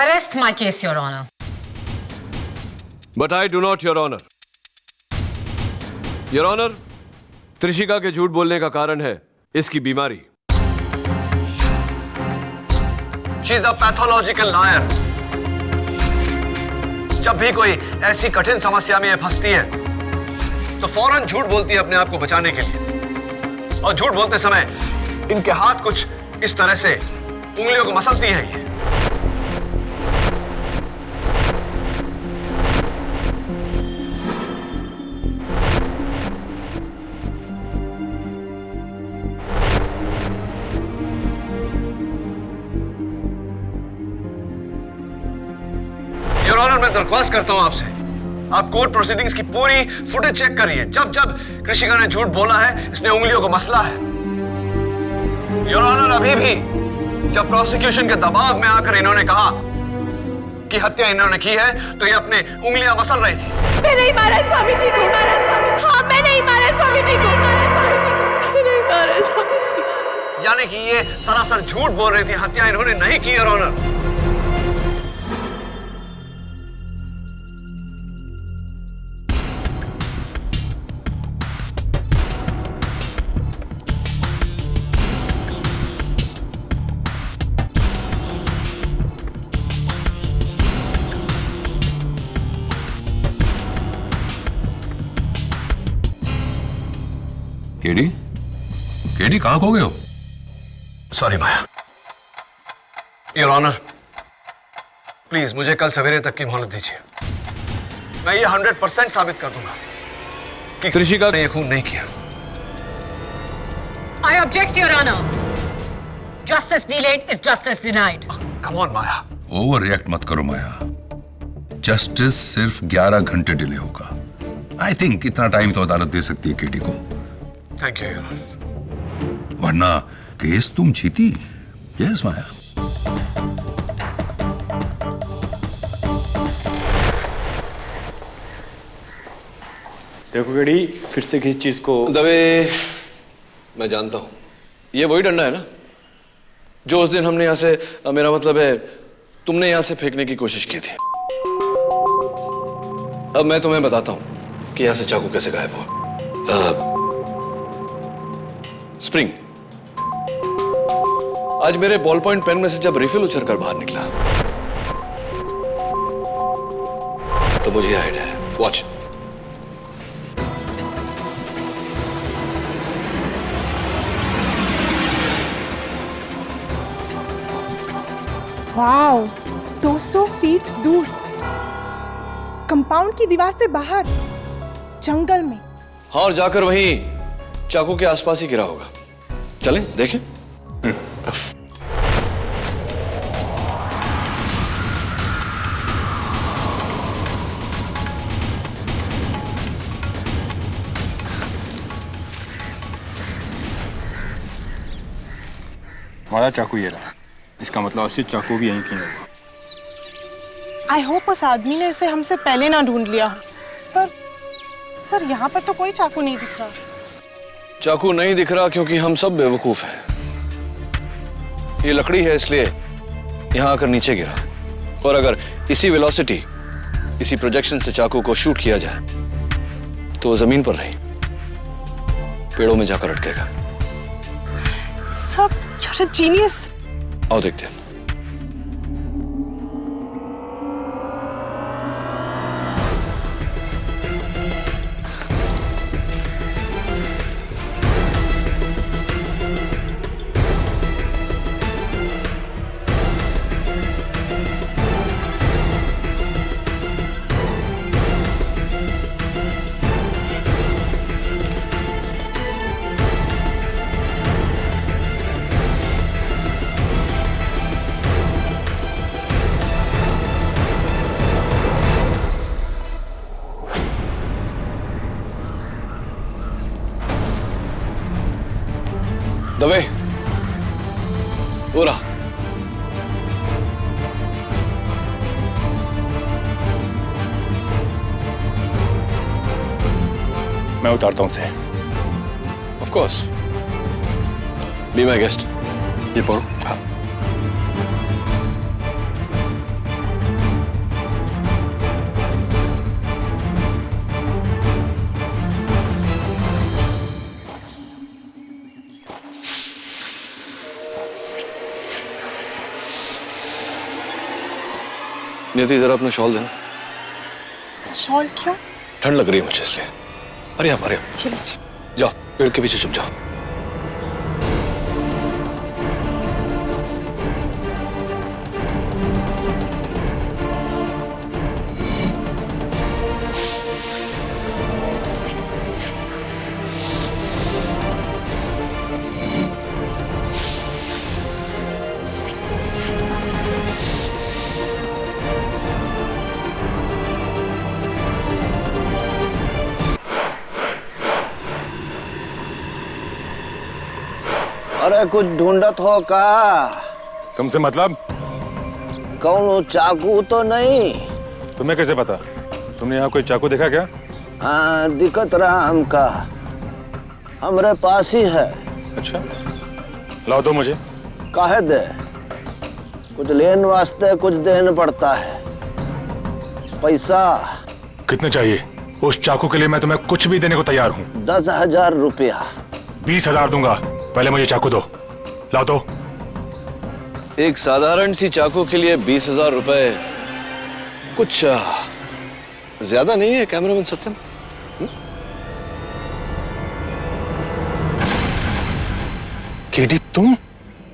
G: Arrest my case, Your Honor.
C: But I do not, Your Honor. Your Honor, Trishika के झूठ बोलने का कारण है इसकी बीमारी।
D: She is a pathological liar. जब भी कोई ऐसी कठिन समस्या में फंसती है तो फौरन झूठ बोलती है अपने आप को बचाने के लिए। और झूठ बोलते समय इनके हाथ कुछ इस तरह से उंगलियों को मसलती है ये। योर ऑनर, मैं दरख्वास्त करता हूं आपसे, आप कोर्ट प्रोसीडिंग्स की पूरी फुटेज चेक करिए। जब जब कृषिका ने झूठ बोला है, इसने उंगलियों को मसला है। योर ऑनर, अभी भी जब प्रोसिक्यूशन के दबाव में आकर इन्होंने कहा कि हत्या इन्होंने की है, तो ये अपने उंगलियां मसल रही थी।
A: मैं नहीं मारा स्वामी जी को। हाँ, मैं नहीं मारा स्वामी जी को। नहीं मारा स्वामी जी को।
D: यानी कि ये सरासर झूठ बोल रही थी, हत्या इन्होंने नहीं की। योर ऑनर,
J: केडी, केडी कहां खो गए हो?
D: Sorry Maya. Your honour, please मुझे कल सवेरे तक की मोहलत दीजिए। मैं ये 100% साबित कर दूंगा कि
C: त्रिशिका
D: ने ये खून नहीं किया।
G: I object, Your Honor. Justice delayed is justice denied.
D: Come on, Maya.
J: Over react मत करो माया। जस्टिस सिर्फ 11 घंटे डिले होगा। आई थिंक इतना टाइम तो अदालत दे सकती है केडी को।
D: Thank you your honour.
J: वरना केस तुम जीती। यस माया।
F: देखो केडी, फिर से किस चीज को
D: दबे, मैं जानता हूं ये वही डंडा है ना जो उस दिन हमने यहां से, मेरा मतलब है तुमने यहां से फेंकने की कोशिश की थी। अब मैं तुम्हें बताता हूं कि यहां से चाकू कैसे गायब हुआ। स्प्रिंग, आज मेरे बॉल पॉइंट पेन में से जब रिफिल उछलकर बाहर निकला तो मुझे आइडिया है। वॉच।
L: वाओ, 200 फीट दूर, कंपाउंड की दीवार से बाहर, जंगल में।
D: हाँ, और जाकर वहीं चाकू के आसपास ही गिरा होगा। चलें देखें।
H: हमारा चाकू ये रहा। इसका मतलब असली चाकू भी यहीं कहीं होगा।
L: आई होप उस आदमी ने इसे हमसे पहले ना ढूंढ लिया हो। पर सर, यहाँ पर तो कोई चाकू नहीं दिख रहा।
D: चाकू नहीं दिख रहा क्योंकि हम सब बेवकूफ हैं। ये लकड़ी है इसलिए यहां आकर नीचे गिरा, और अगर इसी वेलोसिटी, इसी प्रोजेक्शन से चाकू को शूट किया जाए तो वो जमीन पर नहीं, पेड़ों में जाकर अटकेगा।
L: Sir, you're a genius.
D: आओ देखते हैं। दवे, वो रहा।
K: मैं उतारता हूं उसे।
D: Of course, be my guest.
K: ये पढ़ो।
D: हाँ। नियति, जरा अपना शॉल देना।
L: सर, शॉल क्यों?
D: ठंड लग रही है मुझे इसलिए। अरे आप, अरे जाओ, पेड़ के पीछे छुप जाओ।
N: अरे कुछ ढूंढत हो का?
K: तुमसे मतलब?
N: कौन चाकू तो नहीं?
K: तुम्हें कैसे पता? तुमने यहाँ कोई चाकू देखा क्या?
N: हाँ, दिक्कत रहा हमका, हमरे पास ही है।
K: अच्छा, लाओ दो मुझे।
N: काहे दे? कुछ लेन वास्ते कुछ देना पड़ता है। पैसा
K: कितने चाहिए? उस चाकू के लिए मैं तुम्हें कुछ भी देने को तैयार हूँ।
N: 10,000 रुपया।
K: 20,000 दूंगा, पहले मुझे चाकू दो। लाओ दो।
D: एक साधारण सी चाकू के लिए 20,000 रुपए कुछ ज्यादा नहीं है कैमरामैन सत्यम?
K: केडी, तुम?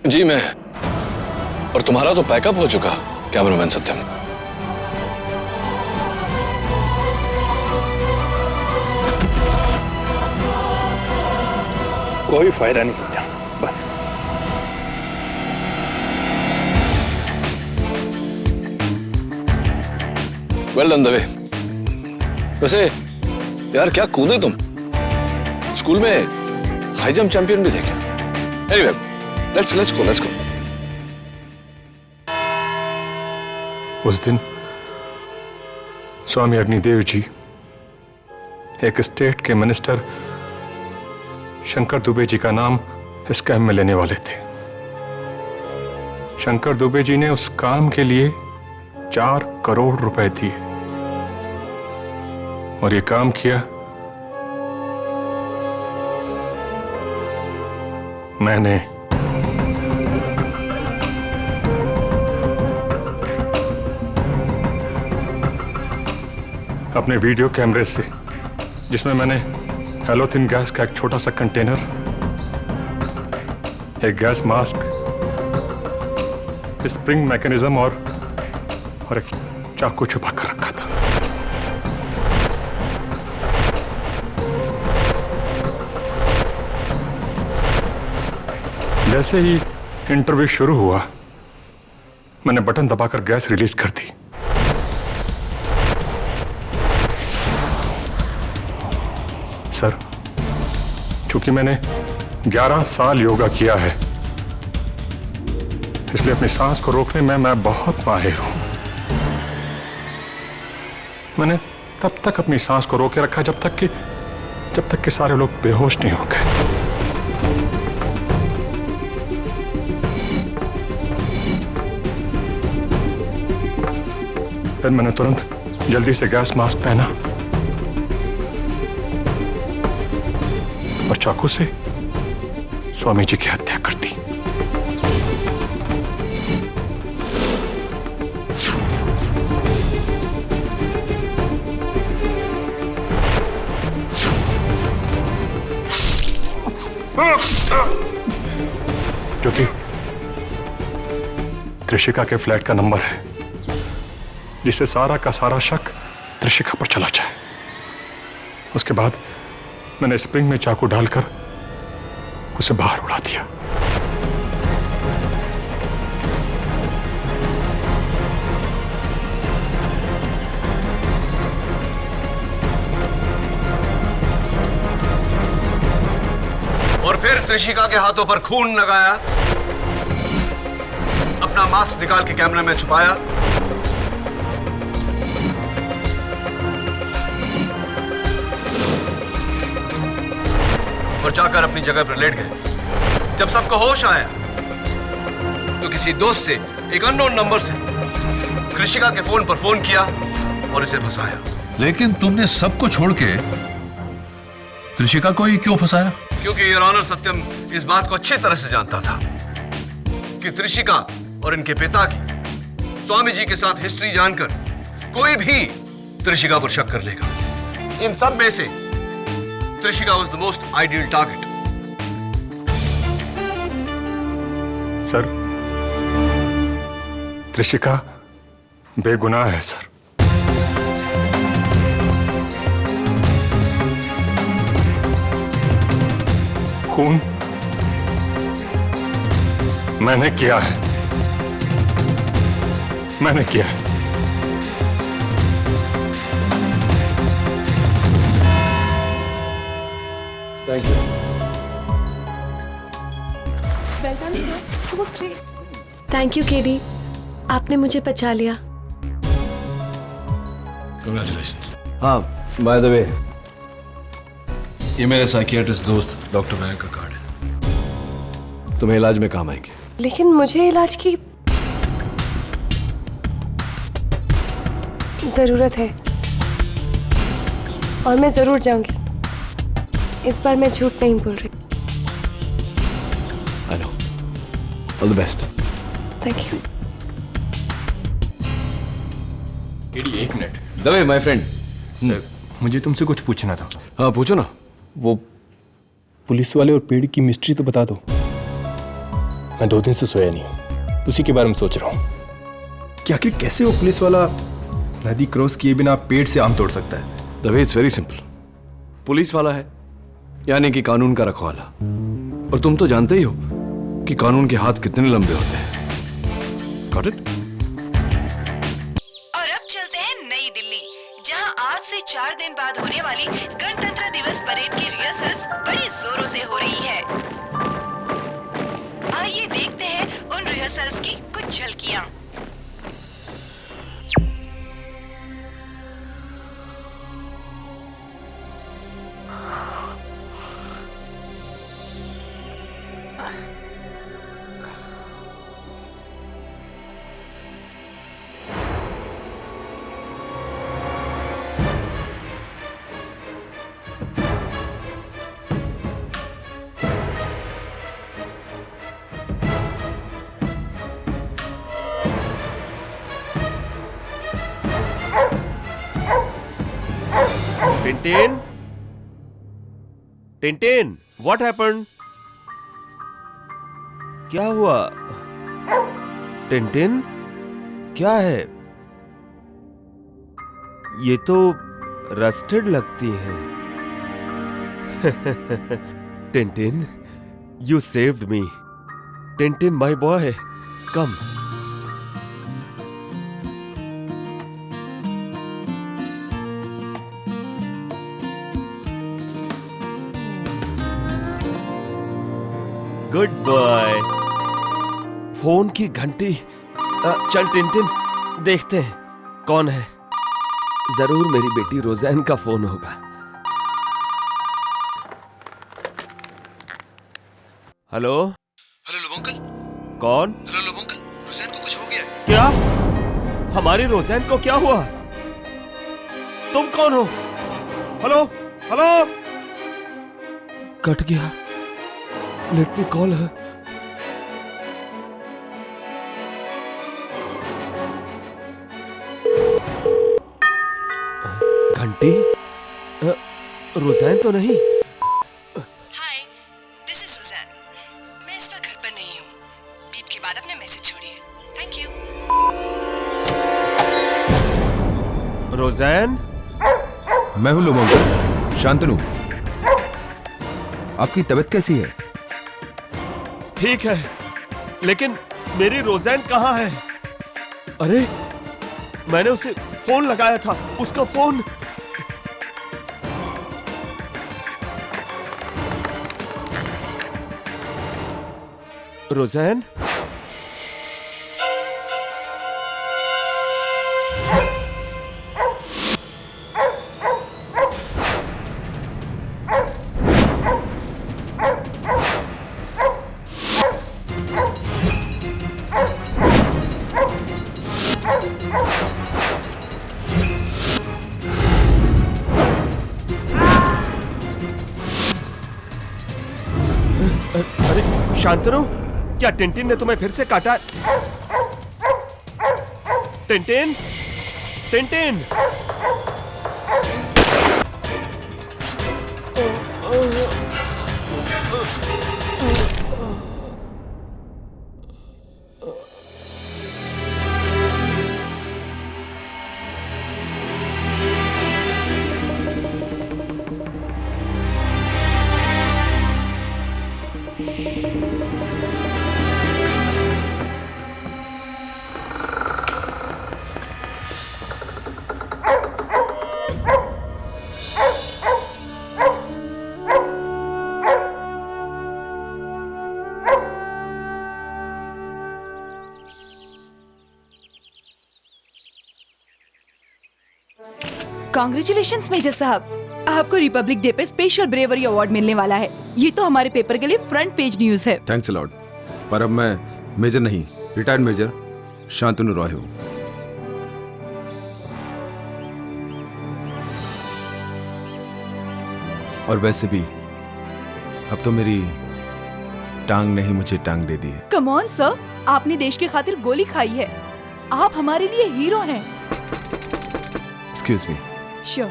D: जी मैं। और तुम्हारा तो पैकअप हो चुका कैमरामैन सत्यम।
K: कोई फायदा नहीं सत्या, बस।
D: Well done Dave. वैसे यार क्या कूदे तुम, स्कूल में हाई जंप चैंपियन भी थे क्या? Anyway, let's go.
K: उस दिन स्वामी अग्निदेव जी एक स्टेट के मिनिस्टर शंकर दुबे जी का नाम इस कैम्प में लेने वाले थे। शंकर दुबे जी ने उस काम के लिए 4 करोड़ रुपए दिए और ये काम किया मैंने। अपने वीडियो कैमरे से, जिसमें मैंने हेलोथिन गैस का एक छोटा सा कंटेनर, एक गैस मास्क स्प्रिंग मैकेनिज्म और एक चाकू छुपा कर रखा था। जैसे ही इंटरव्यू शुरू हुआ, मैंने बटन दबाकर गैस रिलीज कर दी। सर, चूंकि मैंने 11 साल योगा किया है, इसलिए अपनी सांस को रोकने में मैं बहुत माहिर हूं। मैंने तब तक अपनी सांस को रोके रखा जब तक कि सारे लोग बेहोश नहीं हो गए। फिर मैंने तुरंत जल्दी से गैस मास्क पहना और चाकू से स्वामी जी की हत्या कर दी। जो कि त्रिशिका के फ्लैट का नंबर है, जिससे सारा का सारा शक त्रिशिका पर चला जाए। उसके बाद मैंने स्प्रिंग में चाकू डालकर उसे बाहर उड़ा दिया।
D: और फिर त्रिशिका के हाथों पर खून लगाया, अपना मास्क निकाल के कैमरे में छुपाया और जाकर अपनी जगह पर लेट गए। जब सबको होश आया तो किसी दोस्त से एक अननोन नंबर से त्रिशिका के फोन पर फोन किया और इसे फंसाया।
J: लेकिन तुमने सबको छोड़ के त्रिशिका को ही क्यों फंसाया?
D: क्योंकि योर ऑनर सत्यम इस बात को अच्छी तरह से जानता था कि त्रिशिका और इनके पिता की स्वामी जी के साथ हिस्ट्री जानकर कोई भी त्रिशिका पर शक कर लेगा। इन सब में से Trishika was the most ideal target.
K: Sir, Trishika बेगुनाह है सर। खून मैंने किया है, मैंने किया है।
C: Thank you.
L: Well done, sir. You were great.
A: Thank you KD, आपने मुझे बचा लिया।
D: Congratulations.
C: हाँ, बाय द वे,
D: ये मेरे साइकियाट्रिस्ट दोस्त डॉक्टर मयंक का कार्ड है।
C: तुम्हें इलाज में काम आएंगे।
A: लेकिन मुझे इलाज की जरूरत है और मैं जरूर जाऊंगी। इस बार मैं झूठ नहीं बोल रही।
C: I know. All the best.
A: Thank you.
E: KD, एक मिनट।
C: दवे माय फ्रेंड,
E: मुझे तुमसे कुछ पूछना था।
C: हाँ पूछो ना।
E: वो पुलिस वाले और पेड़ की मिस्ट्री तो बता दो। मैं 2 दिन से सोया नहीं हूँ, उसी के बारे में सोच रहा हूँ कि आखिर कैसे वो पुलिस वाला नदी क्रॉस किए बिना पेड़ से आम तोड़ सकता है।
C: Dave, it's very simple. Police वाला है यानी कि कानून का रखवाला, और तुम तो जानते ही हो कि कानून के हाथ कितने लंबे होते हैं। Got it?
O: और अब चलते हैं नई दिल्ली, जहां आज से 4 दिन बाद होने वाली गणतंत्र दिवस परेड की रिहर्सल्स बड़ी जोरों से हो रही है। आइए देखते हैं उन रिहर्सल्स की कुछ झलकियां।
P: Tintin, Tintin, what happened? क्या हुआ? टिनटिन, क्या है? ये तो रस्टेड लगती हैं। Tintin, you saved me. Tintin, my boy, come. Good boy. Phone की घंटी। चल टिनटिन, देखते हैं कौन है। जरूर मेरी बेटी रोज़ैन का फोन होगा। Hello
C: uncle.
P: कौन?
C: हेलो अंकल, रोज़ैन को कुछ हो गया है।
P: क्या? हमारी रोज़ैन को क्या हुआ? तुम कौन हो? Hello hello. कट गया। लेट मी कॉल है। घंटी? रोज़ैन तो नहीं।
O: हाय, दिस इज सुजैन। मैं इस वक्त घर पर नहीं हूँ। बीप के बाद अपना मैसेज छोड़िए। Thank you.
P: रोज़ैन?
H: मैं हूं लोमंगल, शांतनु। आपकी तबीयत कैसी है?
P: ठीक है, लेकिन मेरी रोज़ैन कहाँ है? अरे, मैंने उसे फोन लगाया था, उसका फोन। रोज़ैन? अरे शांतनु, क्या टिनटिन ने तुम्हें फिर से काटा? Tintin, Tintin.
Q: कांग्रेचुलेशंस मेजर साहब, आपको रिपब्लिक डे पे स्पेशल ब्रेवरी अवार्ड मिलने वाला है। ये तो हमारे पेपर के लिए फ्रंट पेज न्यूज है।
H: थैंक्स अ लॉट, पर अब मैं मेजर नहीं, रिटायर्ड मेजर शांतनु रॉय हूं। और वैसे भी अब तो मेरी टांग नहीं मुझे टांग दे दी है।
Q: कम ऑन सर, आपने देश की खातिर गोली खाई है। आप हमारे लिए हीरो हैं।
H: Excuse me.
Q: Sure.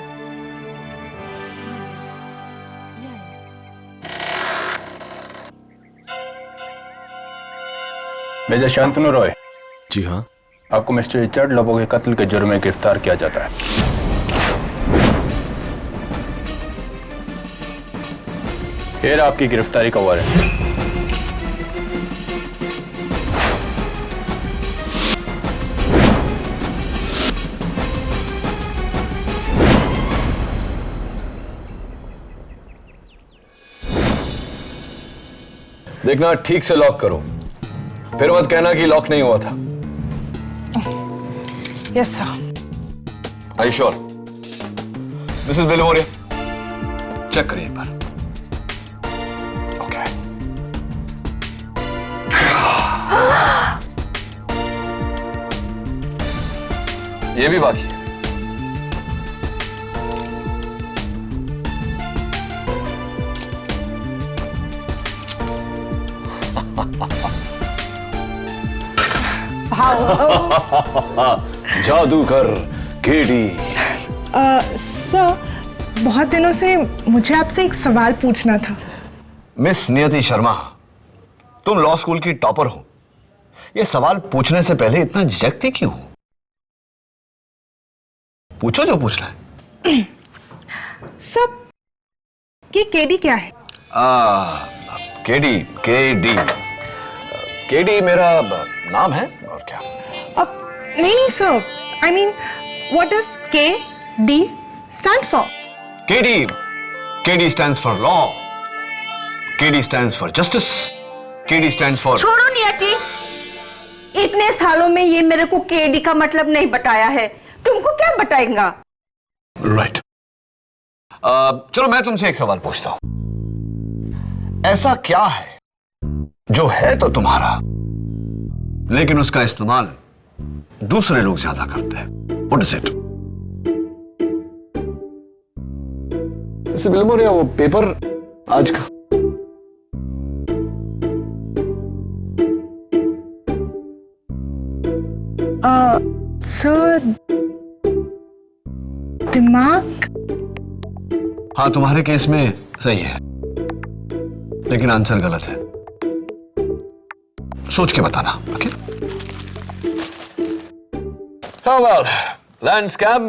F: Major Shantanu Roy.
H: जी हाँ।
F: आपको मिस्टर रिचर्ड लोबो के कत्ल के जुर्म में गिरफ्तार किया जाता है। फिर आपकी गिरफ्तारी का वारंट।
D: देखना ठीक से लॉक करो, फिर मत कहना कि लॉक नहीं हुआ था।
L: Yes sir.
D: Are you sure? This is Bill Moria. Check करिए एक बार। Okay. ये भी बाकी है। जादूगर केडी।
L: सर, बहुत दिनों से मुझे आपसे एक सवाल पूछना था।
D: मिस नियति शर्मा, तुम लॉ स्कूल की टॉपर हो। ये सवाल पूछने से पहले इतना झिझकती क्यों? पूछो जो पूछना है।
L: सब ये केडी क्या है?
D: केडी केडी मेरा नाम है और क्या?
L: नहीं sir, I mean what does KD stand for?
D: KD stands for law. KD stands for justice. KD stands for...
R: छोड़ो नियति, इतने सालों में ये मेरे को KD का मतलब नहीं बताया है, तुमको क्या बताएगा?
D: राइट। चलो मैं तुमसे एक सवाल पूछता हूं। ऐसा क्या है जो है तो तुम्हारा, लेकिन उसका इस्तेमाल दूसरे लोग ज्यादा करते हैं? What is it? इसे बिलमोरिया वो पेपर आज का
L: सर, दिमाग?
D: हाँ, तुम्हारे केस में सही है, लेकिन आंसर गलत है। सोच के बताना, okay? Oh well, land scam,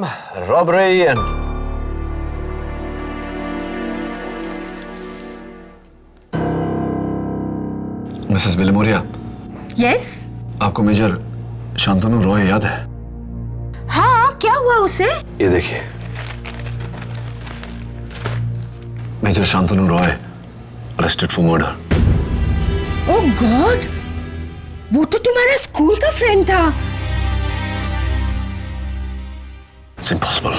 D: robbery and... Mrs Bilimoria.
R: Yes?
D: आपको मेजर शांतनु रॉय याद है?
R: हाँ, क्या हुआ उसे?
D: ये देखिए, major Shantanu Roy arrested for murder.
R: Oh god, वो तो तुम्हारा स्कूल का फ्रेंड था।
D: It's impossible.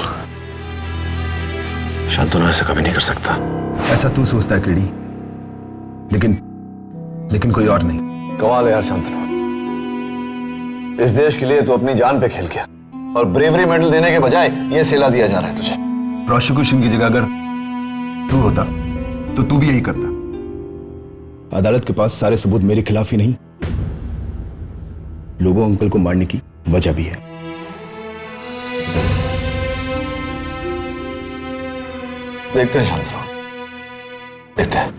D: शांतनु ऐसा कभी नहीं कर सकता।
S: ऐसा तू सोचता है केडी, लेकिन कोई और नहीं।
D: कमाल है यार शांतनु, इस देश के लिए तू अपनी जान पे खेल गया और ब्रेवरी मेडल देने के बजाय ये सिला दिया जा रहा है तुझे।
S: प्रोसिक्यूशन की जगह अगर तू होता तो तू भी यही करता। अदालत के पास सारे सबूत मेरे खिलाफ ही नहीं, लोबो अंकल को मारने की वजह भी है।
D: देखते हैं शांतनु, देखते हैं।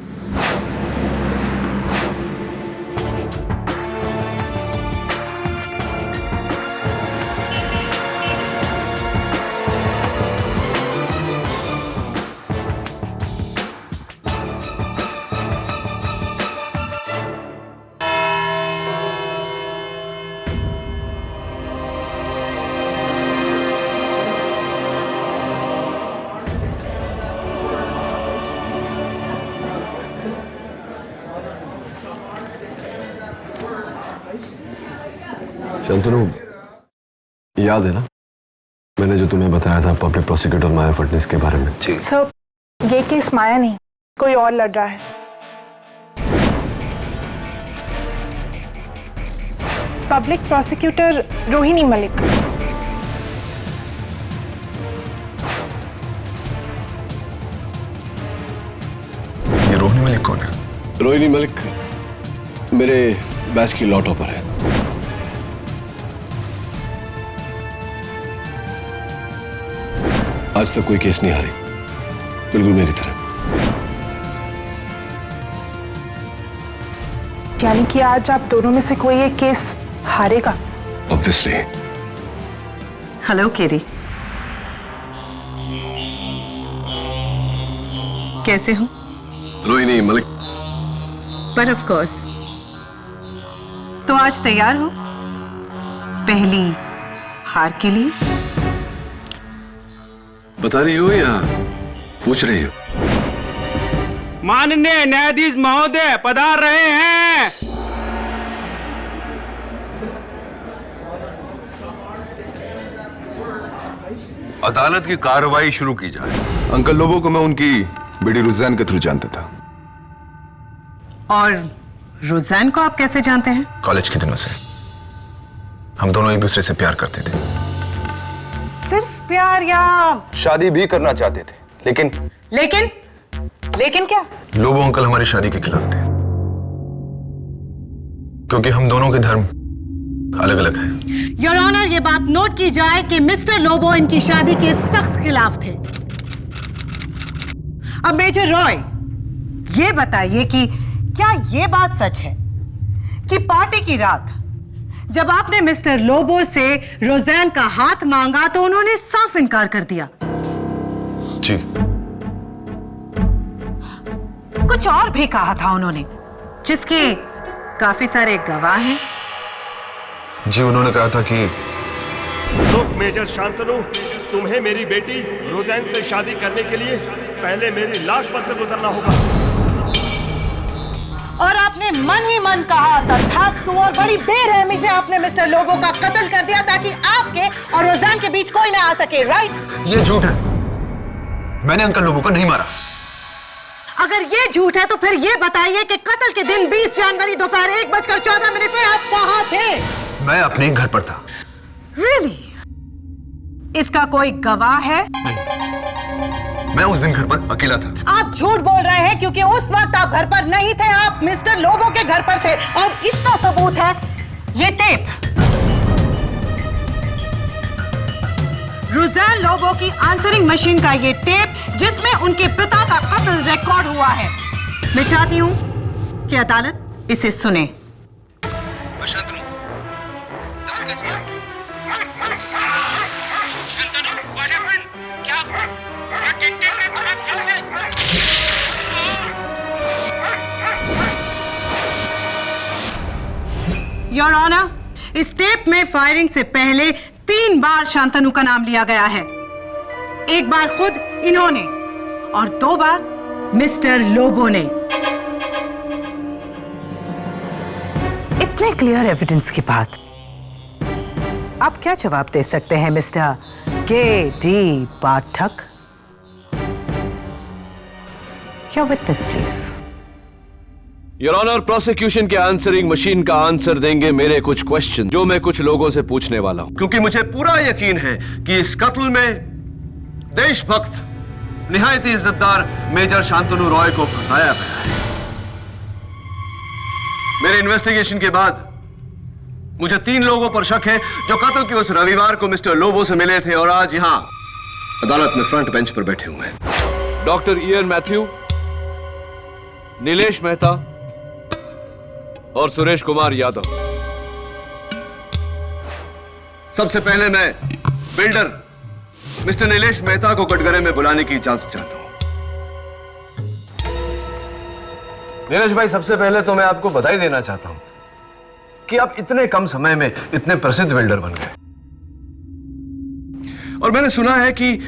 D: शांतनु, याद है ना मैंने जो तुम्हें बताया था पब्लिक प्रोसिक्यूटर माया फडणवीस के बारे में?
L: सर, ये केस माया नहीं, कोई और लड़ रहा है। Public prosecutor Rohini Malik.
D: ये रोहिणी मलिक कौन है? रोहिणी मलिक मेरे बैच की लॉ टॉपर है। आज तक कोई केस नहीं हारी, बिल्कुल मेरी तरह।
L: यानी कि आज आप दोनों में से कोई एक केस हारेगा?
D: ऑब्वियसली।
G: हेलो केडी, कैसे हो?
D: रोहिणी मलिक।
G: पर ऑफ कोर्स। तो आज तैयार हो पहली हार के लिए?
D: बता रही हो या पूछ रही हो?
H: माननीय न्यायाधीश महोदय पधार रहे हैं।
J: अदालत की कार्रवाई शुरू की जाए।
S: अंकल लोबो को मैं उनकी बेटी रुज़ैन के थ्रू जानता था।
G: और रुज़ैन को आप कैसे जानते हैं?
H: कॉलेज के दिनों से हम दोनों एक दूसरे से प्यार करते थे।
L: सिर्फ प्यार या
H: शादी भी करना चाहते थे,
G: लेकिन क्या?
H: लोबो अंकल हमारी शादी के खिलाफ थे, क्योंकि हम दोनों के धर्म अलग अलग हैं।
G: योर ऑनर, ये बात नोट की जाए कि मिस्टर लोबो इनकी शादी के सख्त खिलाफ थे। अब मेजर रॉय, ये बताइए कि क्या ये बात सच है कि पार्टी की रात
T: जब आपने मिस्टर लोबो से रोज़ैन का हाथ मांगा तो उन्होंने साफ इनकार कर दिया।
H: जी।
T: कुछ और भी कहा था उन्होंने, जिसके काफी सारे गवाह हैं।
H: जी, उन्होंने कहा था कि
U: लोग मेजर शांतनु, तुम्हें मेरी बेटी रोज़ैन से शादी करने के लिए पहले मेरी लाश पर से गुजरना होगा।
T: और आपने मन ही मन कहा तथास्तु और बड़ी बेरहमी से आपने मिस्टर लोबो का कत्ल कर दिया ताकि आपके और रोज़ैन के बीच कोई ना आ सके, राइट?
H: ये झूठ है। मैंने अंकल लोबो को नहीं मारा।
T: अगर ये झूठ है तो फिर ये बताइए कि कत्ल के दिन 20 जनवरी दोपहर 1:14 पे आप कहाँ थे?
H: मैं अपने घर पर था।
T: Really? इसका कोई गवाह है?
H: मैं उस दिन घर पर अकेला था।
T: आप झूठ बोल रहे हैं क्योंकि उस वक्त आप घर पर नहीं थे, आप मिस्टर लोबो के घर पर थे और इसका सबूत है ये टेप। रोज़ैन लोबो की आंसरिंग मशीन का ये टेप जिसमें उनके पिता का कत्ल रिकॉर्ड हुआ है। मैं चाहती हूं कि अदालत इसे सुने। योर ऑनर, इस टेप में फायरिंग से पहले 3 बार शांतनु का नाम लिया गया है। एक बार खुद इन्होंने और 2 बार मिस्टर लोबो ने। इतने क्लियर एविडेंस के बाद आप क्या जवाब दे सकते हैं mister KD. Pathak? Your witness please.
C: Your honour, prosecution के आंसरिंग मशीन का आंसर देंगे मेरे कुछ क्वेश्चन जो मैं कुछ लोगों से पूछने वाला हूं, क्योंकि मुझे पूरा यकीन है कि इस कत्ल में देशभक्त निहायत ही इज्जतदार मेजर शांतनु रॉय को फंसाया गया है। मेरे इन्वेस्टिगेशन के बाद मुझे 3 लोगों पर शक है जो कत्ल के उस रविवार को मिस्टर लोबो से मिले थे और आज यहां अदालत में फ्रंट बेंच पर बैठे हुए हैं। Doctor Ian Matthew, Nilesh Mehta और सुरेश कुमार यादव। सबसे पहले मैं बिल्डर मिस्टर नीलेश मेहता को कटघरे में बुलाने की इजाजत चाहता हूं। नीलेश भाई, सबसे पहले तो मैं आपको बधाई देना चाहता हूं कि आप इतने कम समय में इतने प्रसिद्ध बिल्डर बन गए। और मैंने सुना है कि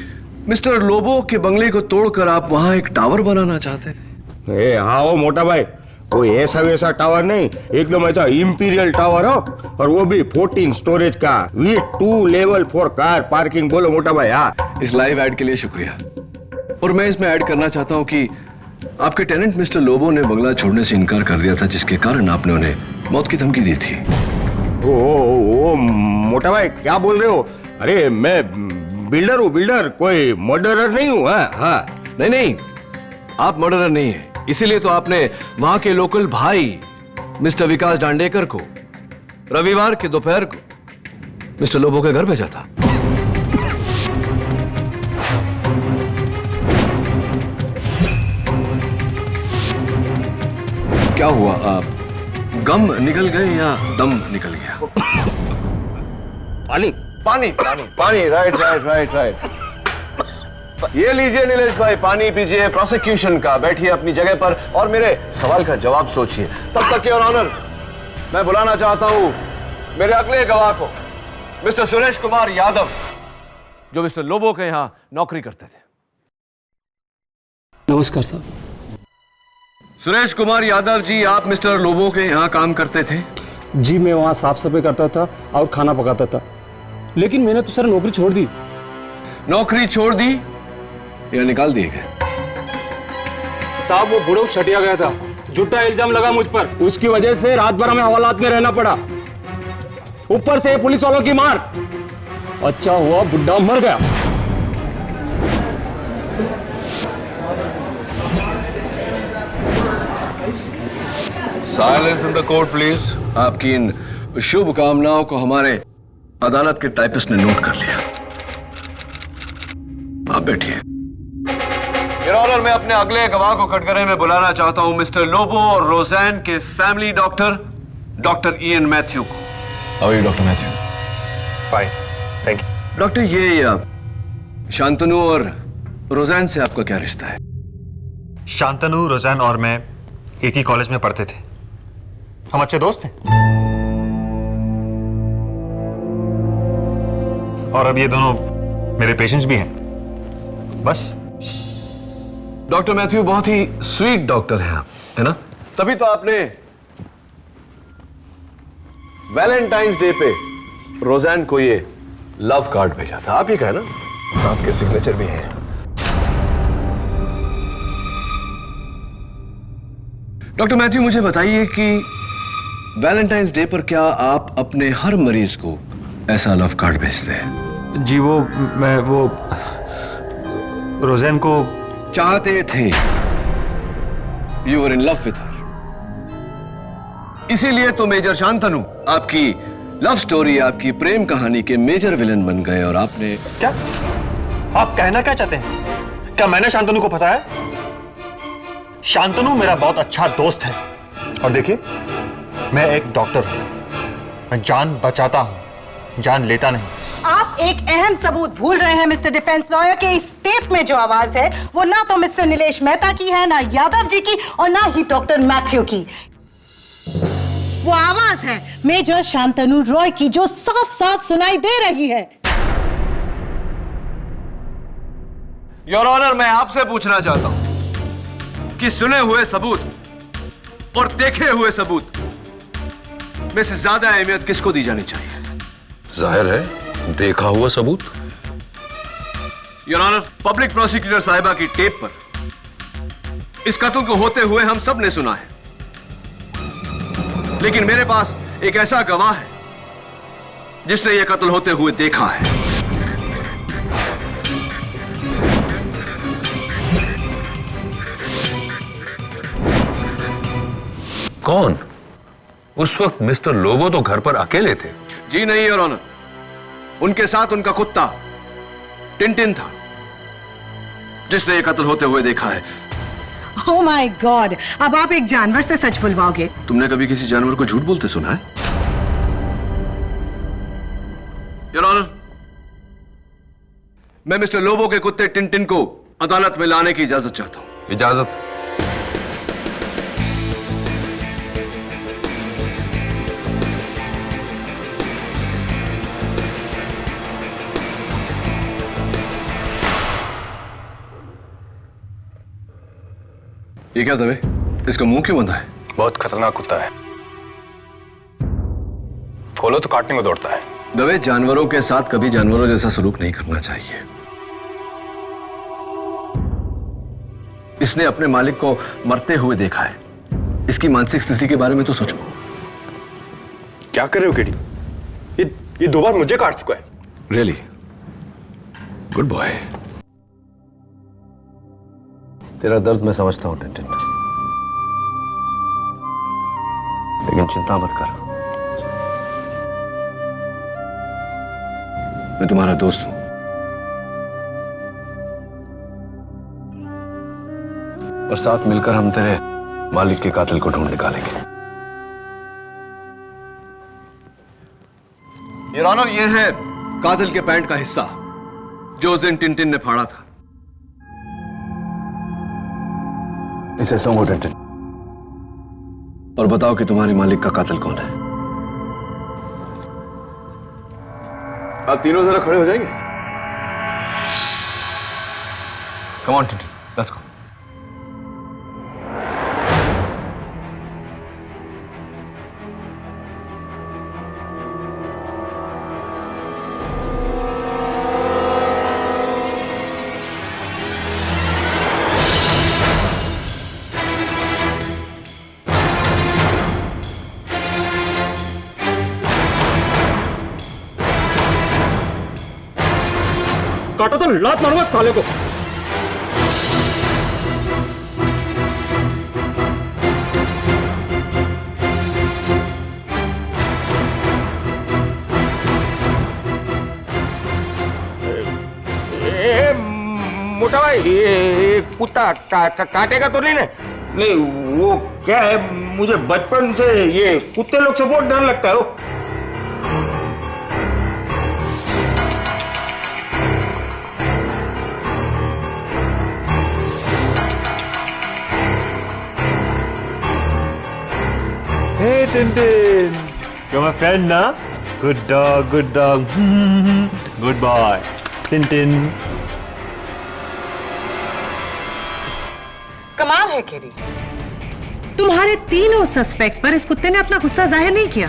C: मिस्टर लोबो के बंगले को तोड़कर आप वहां एक टावर बनाना चाहते थे।
V: हाँ वो मोटा भाई, वो ऐसा वैसा टावर नहीं, एकदम ऐसा इंपीरियल टावर हो, और वो भी 14 स्टोरेज का विद 2 लेवल 4 कार पार्किंग। बोलो मोटा भाई। हाँ,
C: इस लाइव ऐड के लिए शुक्रिया। और मैं इसमें ऐड करना चाहता हूं कि आपके टेनेंट मिस्टर लोबो ने बंगला छोड़ने से इनकार कर दिया था, जिसके कारण आपने उन्हें मौत की धमकी दी थी।
V: ओ मोटा भाई क्या बोल रहे हो? अरे मैं बिल्डर हूँ, बिल्डर, कोई मर्डरर नहीं हूँ। हाँ,
C: नहीं, आप मर्डरर नहीं है, इसीलिए तो आपने वहां के लोकल भाई मिस्टर विकास डांडेकर को रविवार के दोपहर को मिस्टर लोबो के घर भेजा था। क्या हुआ, आप गम निकल गए या दम निकल गया?
V: पानी
C: पानी पानी पानी, राइट। ये लीजिए नीलेश भाई, पानी पीजिए। प्रोसिक्यूशन का बैठिए अपनी जगह पर और मेरे सवाल का जवाब सोचिए। तब तक योर ऑनर, मैं बुलाना चाहता हूं मेरे अगले गवाह को, मिस्टर सुरेश कुमार यादव, जो मिस्टर लोबो के यहां नौकरी करते थे।
W: नमस्कार साहब।
C: सुरेश कुमार यादव जी, आप मिस्टर लोबो के यहां काम करते थे?
W: जी, मैं वहां साफ सफाई करता था और खाना पकाता था, लेकिन मैंने तो सर नौकरी छोड़ दी।
C: नौकरी छोड़ दी या निकाल दिए गए?
W: साहब, वो बुढ़ऊ छटिया गया था, झूठा इल्जाम लगा मुझ पर, उसकी वजह से रात भर हमें हवालात में रहना पड़ा, ऊपर से पुलिस वालों की मार। अच्छा हुआ बुढ़ा मर गया।
C: Silence in the court please. आपकी इन शुभ कामनाओं को हमारे अदालत के टाइपिस्ट ने नोट कर लिया। आप बैठिए। योर ऑनर, मैं अपने अगले गवाह को कटघरे में बुलाना चाहता हूं, मिस्टर लोबो और रोज़ैन के फैमिली डॉक्टर इयन मैथ्यू को।
D: How are you doctor Matthew?
H: Fine, thank you.
D: Doctor, ये शांतनु और रोज़ैन से आपका क्या रिश्ता है?
H: शांतनु, रोज़ैन और मैं एक ही कॉलेज में पढ़ते थे। हम अच्छे दोस्त हैं। और अब ये दोनों मेरे पेशेंट्स भी हैं। बस।
D: डॉक्टर मैथ्यू बहुत ही स्वीट डॉक्टर हैं आप, है ना? तभी तो आपने वैलेंटाइंस डे पे रोज़ैन को ये लव कार्ड भेजा था। आप ही का है ना? आपके सिग्नेचर भी हैं। डॉक्टर मैथ्यू, मुझे बताइए कि वैलेंटाइंस डे पर क्या आप अपने हर मरीज को ऐसा लव कार्ड भेजते हैं?
H: जी, मैं रोज़ैन को
D: चाहते थे। You were in love with her. इसीलिए तो मेजर शांतनु आपकी लव स्टोरी, आपकी प्रेम कहानी के मेजर विलन बन गए। और आपने
H: क्या? आप कहना क्या चाहते हैं? क्या मैंने शांतनु को फंसाया? शांतनु मेरा बहुत अच्छा दोस्त है। और देखिए, मैं एक डॉक्टर हूं। मैं जान बचाता हूं, जान लेता नहीं।
T: आप एक अहम सबूत भूल रहे हैं मिस्टर डिफेंस लॉयर कि इस टेप में जो आवाज है वो ना तो मिस्टर नीलेश मेहता की है, ना यादव जी की, और ना ही डॉक्टर मैथ्यू की। वो आवाज है मेजर शांतनु रॉय की, जो साफ साफ सुनाई दे रही है।
D: योर ऑनर, मैं आपसे पूछना चाहता हूं कि सुने हुए सबूत और देखे हुए सबूत में से ज्यादा अहमियत किसको दी जानी चाहिए?
J: जाहिर है देखा हुआ सबूत।
D: योर ऑनर, पब्लिक प्रोसिक्यूटर साहिबा की टेप पर इस कत्ल को होते हुए हम सब ने सुना है, लेकिन मेरे पास एक ऐसा गवाह है जिसने यह कत्ल होते हुए देखा है।
J: कौन? उस वक्त मिस्टर लोबो तो घर पर अकेले थे।
D: जी नहीं योर ऑनर, उनके साथ उनका कुत्ता टिनटिन था, जिसने यह कत्ल होते हुए देखा है।
T: ओह माय गॉड, अब आप एक जानवर से सच बुलवाओगे?
D: तुमने कभी किसी जानवर को झूठ बोलते सुना है? योर ऑनर, मैं मिस्टर लोबो के कुत्ते टिनटिन को अदालत में लाने की इजाजत चाहता हूं।
J: इजाजत?
D: ये क्या दवे? इसका मुंह क्यों बंधा है?
H: बहुत खतरनाक कुत्ता है, खोलो तो काटने को दौड़ता है।
D: दवे, जानवरों के साथ कभी जानवरों जैसा सलूक नहीं करना चाहिए। इसने अपने मालिक को मरते हुए देखा है। इसकी मानसिक स्थिति के बारे में तो सोचो।
H: क्या कर रहे हो केडी? ये 2 बार मुझे काट चुका है।
D: Really good boy. तेरा दर्द मैं समझता हूं टिनटिन, लेकिन चिंता मत कर, मैं तुम्हारा दोस्त हूं और साथ मिलकर हम तेरे मालिक के कातिल को ढूंढ निकालेंगे। योर ऑनर, यह है कातिल के पैंट का हिस्सा जो उस दिन टिनटिन ने फाड़ा था। इसे सोंगो टिनटिन, और बताओ कि तुम्हारे मालिक का कातिल कौन है। आप तीनों जरा खड़े हो जाएंगे? Come on Tintin, let's go.
W: काटा तो लात मारूंगा साले को।
V: मोटा भाई, ये कुत्ता काटेगा तो नहीं ना? नहीं, वो क्या है, मुझे बचपन से ये कुत्ते लोग से बहुत डर लगता है।
B: Tintin. You're my friend, na? Good dog, good dog. Good boy. Tintin.
T: कमाल है केरी, तुम्हारे तीनों सस्पेक्ट्स पर इस कुत्ते ने अपना गुस्सा जाहिर नहीं किया।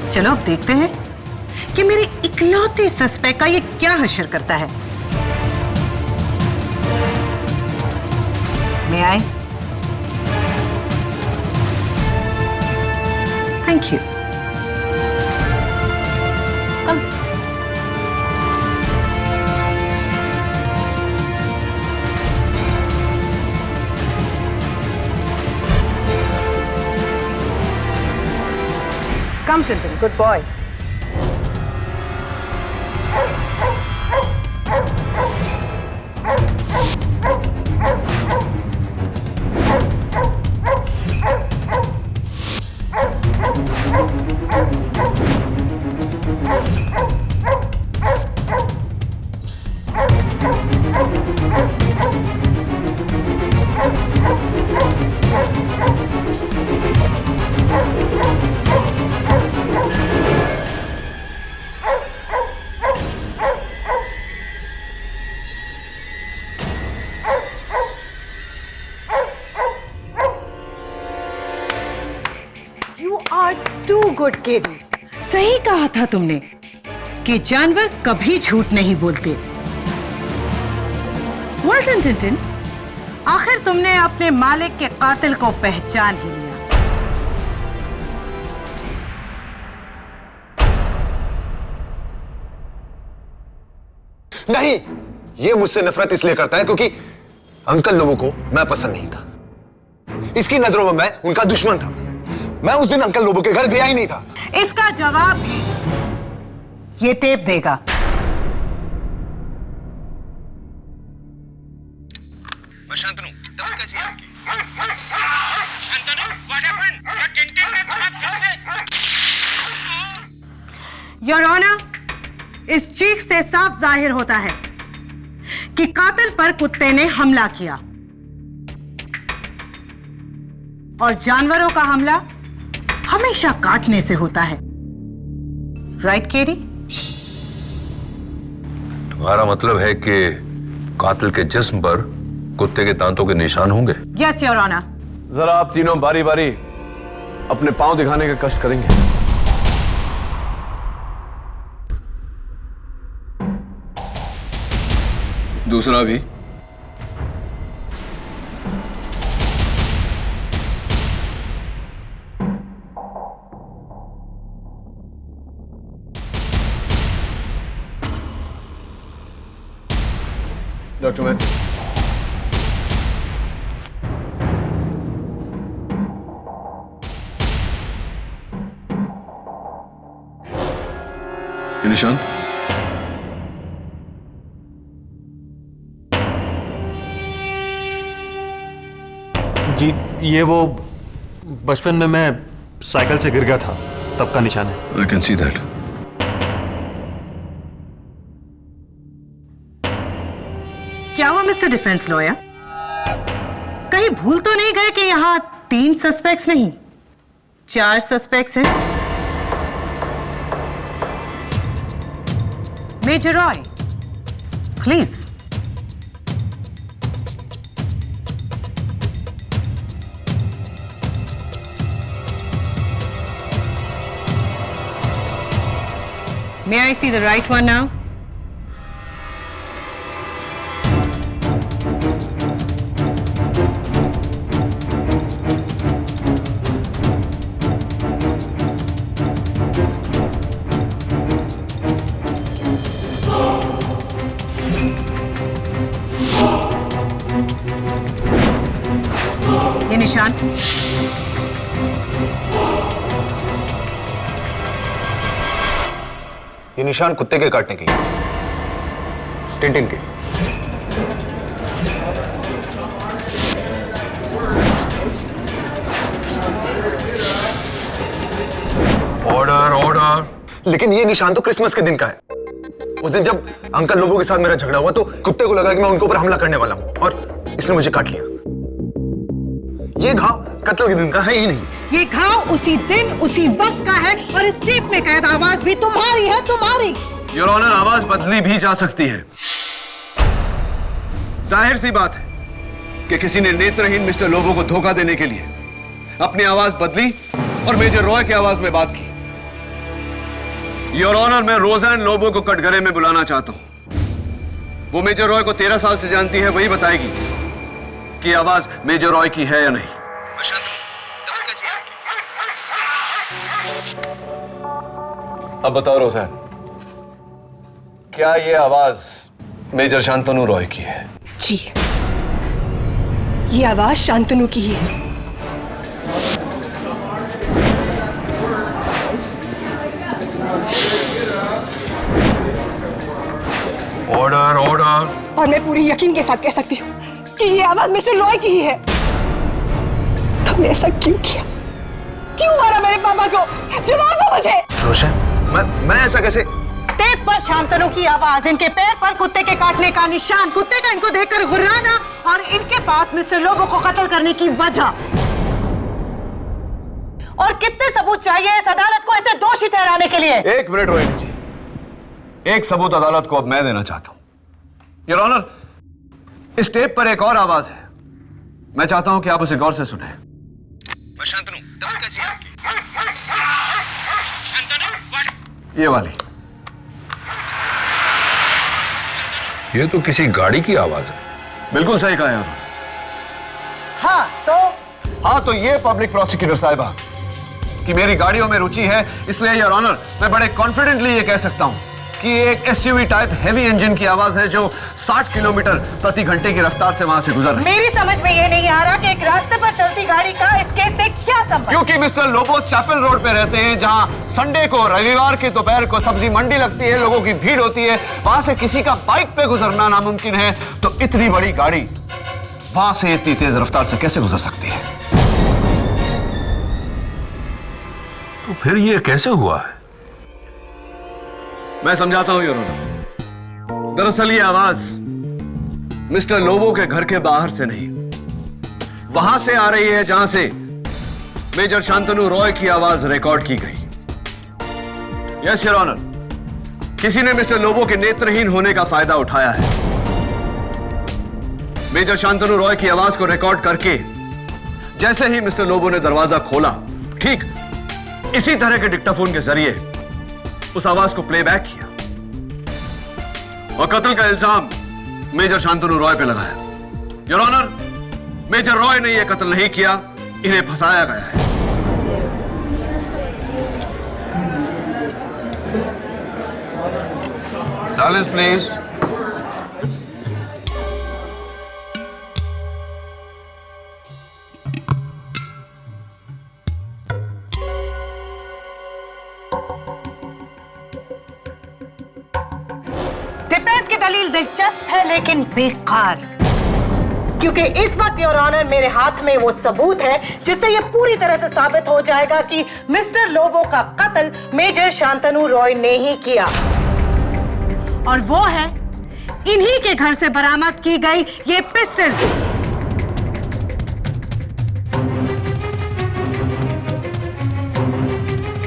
T: चलो अब देखते हैं कि मेरे इकलौते सस्पेक्ट का ये क्या हशर करता है। मैं आए। Thank you. Come, Tintin, good boy. Too good KD, सही कहा था तुमने कि जानवर कभी झूठ नहीं बोलते। वेल डन टिंटिन, आखिर तुमने अपने मालिक के कातिल को पहचान ही लिया।
S: नहीं, ये मुझसे नफरत इसलिए करता है क्योंकि अंकल लोगों को मैं पसंद नहीं था। इसकी नजरों में मैं उनका दुश्मन था। मैं उस दिन अंकल लोबो के घर गया ही नहीं था।
T: इसका जवाब भी ये टेप देगा।
S: मैं शांतनु, दवा कैसी है आपकी?
I: Shantanu, what happened? क्या टिंटिन ने तुम्हें फिर से?
T: योर ऑनर, इस चीख से साफ जाहिर होता है कि कातिल पर कुत्ते ने हमला किया और जानवरों का हमला हमेशा काटने से होता है। राइट केरी?
J: तुम्हारा मतलब है कि कातिल के जिस्म पर कुत्ते के दांतों के निशान होंगे?
T: Yes your honour.
D: जरा आप तीनों बारी बारी अपने पांव दिखाने का कष्ट करेंगे। दूसरा भी। डॉक्टर मैथ्यू, ये निशान?
B: जी, ये वो बचपन में मैं साइकिल से गिर गया था, तब का निशान है।
D: I can see that.
T: क्या हुआ मिस्टर डिफेंस लॉयर? कहीं भूल तो नहीं गए कि यहां 3 सस्पेक्ट्स नहीं 4 सस्पेक्ट्स हैं? Major Roy, please. May I see the right one now? ये निशान।
S: ये निशान कुत्ते के काटने की, टिंटिन के।
J: Order order.
S: लेकिन ये निशान तो क्रिसमस के दिन का है। उस दिन जब अंकल लोगों के साथ मेरा झगड़ा हुआ तो कुत्ते को लगा कि मैं उनके ऊपर हमला करने वाला हूं और इसने मुझे काट लिया। ये घाव कत्ल के दिन का है ही नहीं।
T: ये घाव उसी दिन उसी वक्त का है और इस टेप में कैद आवाज भी तुम्हारी है, तुम्हारी।
D: योर ऑनर, आवाज बदली भी जा सकती है। जाहिर सी बात है कि किसी ने नेत्रहीन मिस्टर लोबो को धोखा देने के लिए अपनी आवाज बदली और मेजर रॉय की आवाज में बात की। योर ऑनर, मैं रोज़ैन लोबो को कटघरे में बुलाना चाहता हूं। वो मेजर रॉय को 13 साल से जानती है, वही बताएगी कि आवाज मेजर रॉय की है या नहीं। अब बताओ रोज़ैन, क्या ये आवाज मेजर शांतनु रॉय की है?
L: जी, ये आवाज शांतनु की ही है।
D: Order, order.
L: और मैं पूरी यकीन के साथ कह सकती हूँ कि ये आवाज मिस्टर रॉय की ही है। तुमने ऐसा क्यों किया? क्यों मारा मेरे पापा को? जवाब दो मुझे।
S: रोशन, मैं ऐसा कैसे?
T: टेप पर शांतनु की आवाज, इनके पैर पर कुत्ते के काटने का निशान, कुत्ते का इनको देखकर गुर्राना और इनके पास मिस्टर लोबो को कत्ल करने की वजह। और कितने सबूत चाहिए इस अदालत को ऐसे दोषी ठहराने के लिए?
D: 1 मिनट रोहिणी जी, एक सबूत अदालत को अब मैं देना चाहता हूं। योर ऑनर, इस टेप पर एक और आवाज है, मैं चाहता हूं कि आप उसे गौर से सुने।
S: शांतनु, दम कैसी है आपकी?
D: ये वाली।
J: ये तो किसी गाड़ी की आवाज है।
D: बिल्कुल सही कहा यार। हाँ तो ये पब्लिक प्रोसिक्यूटर साहिबा कि मेरी गाड़ियों में रुचि है, इसलिए योर ऑनर मैं बड़े कॉन्फिडेंटली ये कह सकता हूं कि एक एसयूवी टाइप हेवी इंजन की आवाज है जो 60 किलोमीटर प्रति घंटे की रफ्तार से वहां से गुजर रही है।
T: मेरी समझ में ये नहीं आ रहा कि एक रास्ते पर चलती गाड़ी का इस केस से क्या संबंध?
D: क्योंकि मिस्टर लोबो चैपल रोड पे रहते हैं, जहां संडे को, रविवार के दोपहर को सब्जी मंडी लगती है, लोगों की भीड़ होती है, वहां से किसी का बाइक पे गुजरना नामुमकिन है, तो इतनी बड़ी गाड़ी वहां से इतनी तेज रफ्तार से कैसे गुजर सकती है?
J: तो फिर ये कैसे हुआ है?
D: मैं समझाता हूं योर ऑनर। दरअसल ये आवाज मिस्टर लोबो के घर के बाहर से नहीं, वहां से आ रही है जहां से मेजर शांतनु रॉय की आवाज रिकॉर्ड की गई। यस योर ऑनर, किसी ने मिस्टर लोबो के नेत्रहीन होने का फायदा उठाया है। मेजर शांतनु रॉय की आवाज को रिकॉर्ड करके जैसे ही मिस्टर लोबो ने दरवाजा खोला, ठीक इसी तरह के डिक्टाफोन के जरिए उस आवाज को प्लेबैक किया और कत्ल का इल्जाम मेजर शांतनु रॉय पे लगाया। योर ऑनर, मेजर रॉय ने यह कत्ल नहीं किया, इन्हें फंसाया गया है।
J: Silence please.
T: डिफेंस की दलील दिलचस्प है लेकिन बेकार, क्योंकि इस वक्त योर ऑनर मेरे हाथ में वो सबूत है जिससे ये पूरी तरह से साबित हो जाएगा कि मिस्टर लोबो का कत्ल मेजर शांतनु रॉय ने ही किया। और वो है इन्हीं के घर से बरामद की गई ये पिस्टल।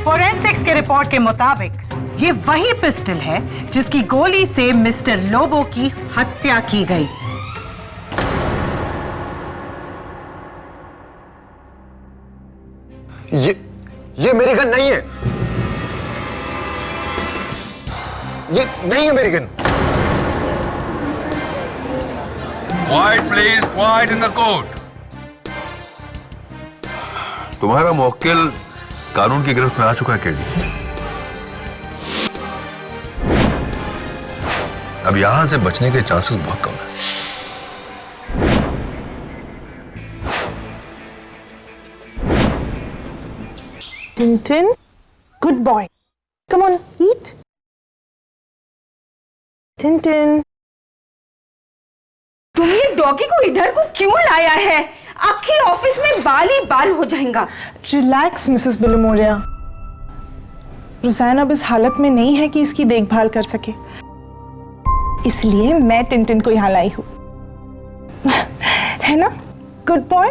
T: फोरेंसिक्स के रिपोर्ट के मुताबिक ये वही पिस्टल है जिसकी गोली से मिस्टर लोबो की हत्या की गई।
S: ये मेरी गन नहीं है। ये नहीं है मेरी gun.
J: Quite please, quite in the court. तुम्हारा मुवक्किल कानून की गिरफ्त में आ चुका है केडी। अब यहां से बचने के चांसेस बहुत कम है।
L: Tintin, good boy. Come on, eat. Tintin.
R: तुम ये डॉगी को इधर को क्यों लाया है? आखिर ऑफिस में बाल ही बाल हो जाएगा।
L: Relax Mrs बिलोमोरिया। रोज़ैन अब इस हालत में नहीं है कि इसकी देखभाल कर सके, इसलिए मैं टिंटिन को यहाँ लाई हूँ। है ना? Good boy.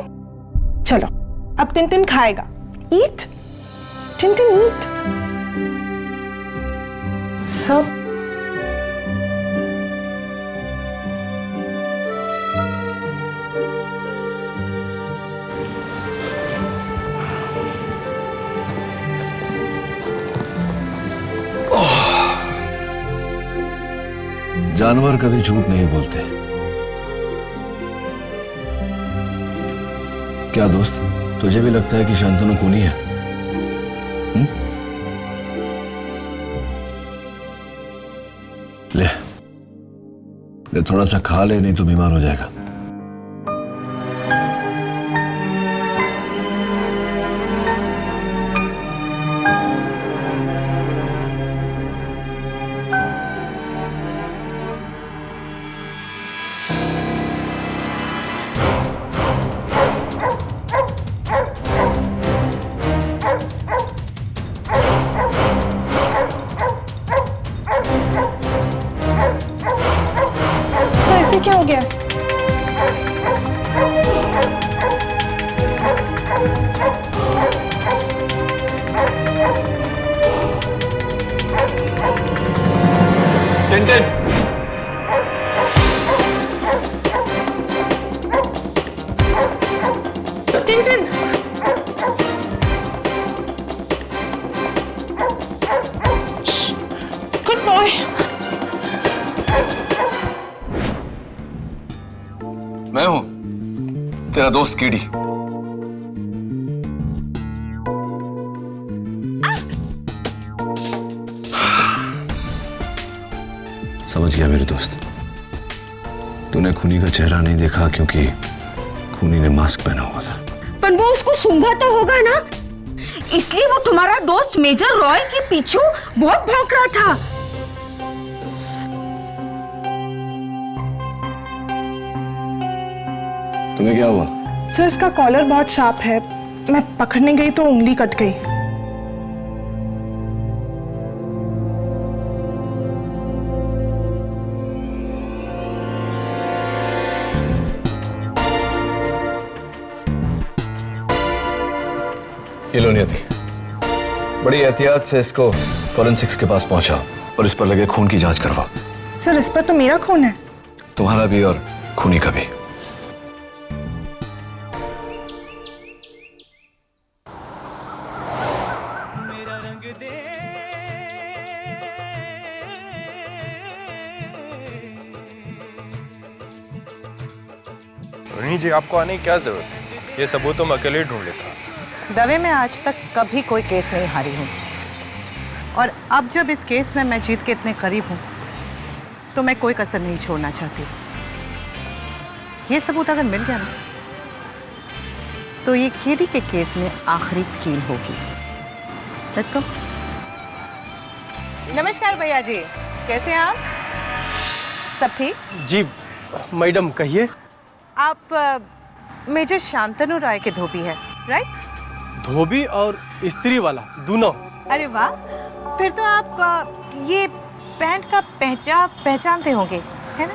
L: चलो अब टिनटिन खाएगा। ईट टिनटिन ईट। सब
D: जानवर कभी झूठ नहीं बोलते। क्या दोस्त, तुझे भी लगता है कि शांतनु खूनी है? ले थोड़ा सा खा ले, नहीं तो बीमार हो जाएगा।
L: ऐसे क्या हो गया?
D: Tintin,
L: Tintin, good boy.
D: मैं हूं तेरा दोस्त कीड़ी। समझ गया मेरे दोस्त, तूने खूनी का चेहरा नहीं देखा क्योंकि खूनी ने मास्क पहना हुआ था।
R: पर वो उसको सूंघा तो होगा ना, इसलिए वो तुम्हारा दोस्त मेजर रॉय के पीछे बहुत भौंक रहा था।
D: तुम्हें क्या हुआ?
L: सर इसका कॉलर बहुत शार्प है, मैं पकड़ने गई तो उंगली कट गई।
D: ये लो नियति, बड़ी एहतियात से इसको फॉरेंसिक्स के पास पहुंचा और इस पर लगे खून की जांच करवा।
L: सर इस पर तो मेरा खून है।
D: तुम्हारा भी और खूनी का भी।
H: रोहिणी जी, आपको आने की क्या जरूरत है? ये सबूत तो मैं अकेले ही ढूंढ लेता।
T: दवे में आज तक कभी कोई केस नहीं हारी हूँ, और अब जब इस केस में मैं जीत के इतने करीब हूँ तो मैं कोई कसर नहीं छोड़ना चाहती। ये सबूत अगर मिल गया ना तो ये केडी के केस में आखिरी कील होगी। Let's go. नमस्कार भैया जी, कैसे हैं आप? सब ठीक?
E: जी मैडम कहिए।
T: आप मेजर शांतनु राय के धोबी है, राइट?
E: धोबी और स्त्री वाला दोनों।
T: अरे वाह, फिर तो आप ये पैंट का पहचानते होंगे, है ना?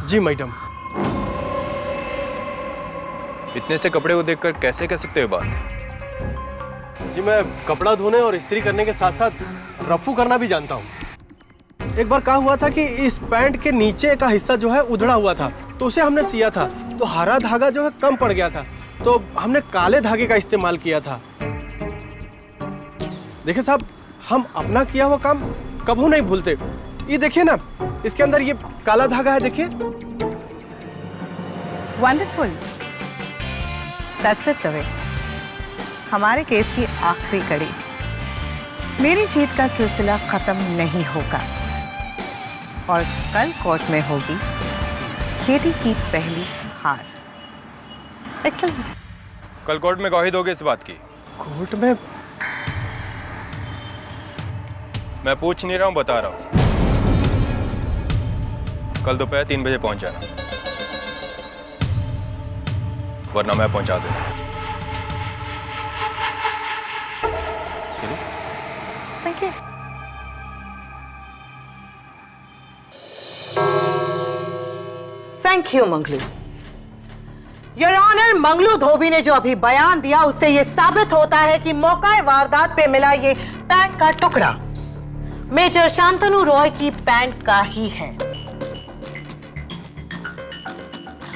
E: जी मैडम।
H: इतने से कपड़े को देखकर कैसे कह सकते हो बात?
E: जी मैं कपड़ा धोने और इस्त्री करने के साथ साथ रफू करना भी जानता हूँ। एक बार क्या हुआ था कि इस पैंट के नीचे का हिस्सा जो है उधड़ा हुआ था, तो उसे हमने सिया था तो हरा धागा जो है कम पड़ गया था, तो हमने काले धागे का इस्तेमाल किया था। देखिए साहब, हम अपना किया हुआ काम कभी नहीं भूलते। ये देखिए ना, इसके अंदर ये काला धागा है, देखिए।
T: Wonderful, that's it Dave. हमारे केस की आखिरी कड़ी, मेरी जीत का सिलसिला खत्म नहीं होगा और कल कोर्ट में होगी केडी की पहली हार। एक्सेलेंट।
H: कल कोर्ट में गवाही दोगे इस बात की?
E: कोर्ट में?
H: मैं पूछ नहीं रहा हूं, बता रहा हूं। कल दोपहर 3 बजे पहुंच जाना, वरना मैं पहुंचा दूंगा।
T: Thank you. Thank you Manglu. Your honour, Manglu धोबी ने जो अभी बयान दिया उससे यह साबित होता है कि मौका वारदात पे मिला ये पैंट का टुकड़ा मेजर शांतनु रॉय की पैंट का ही है।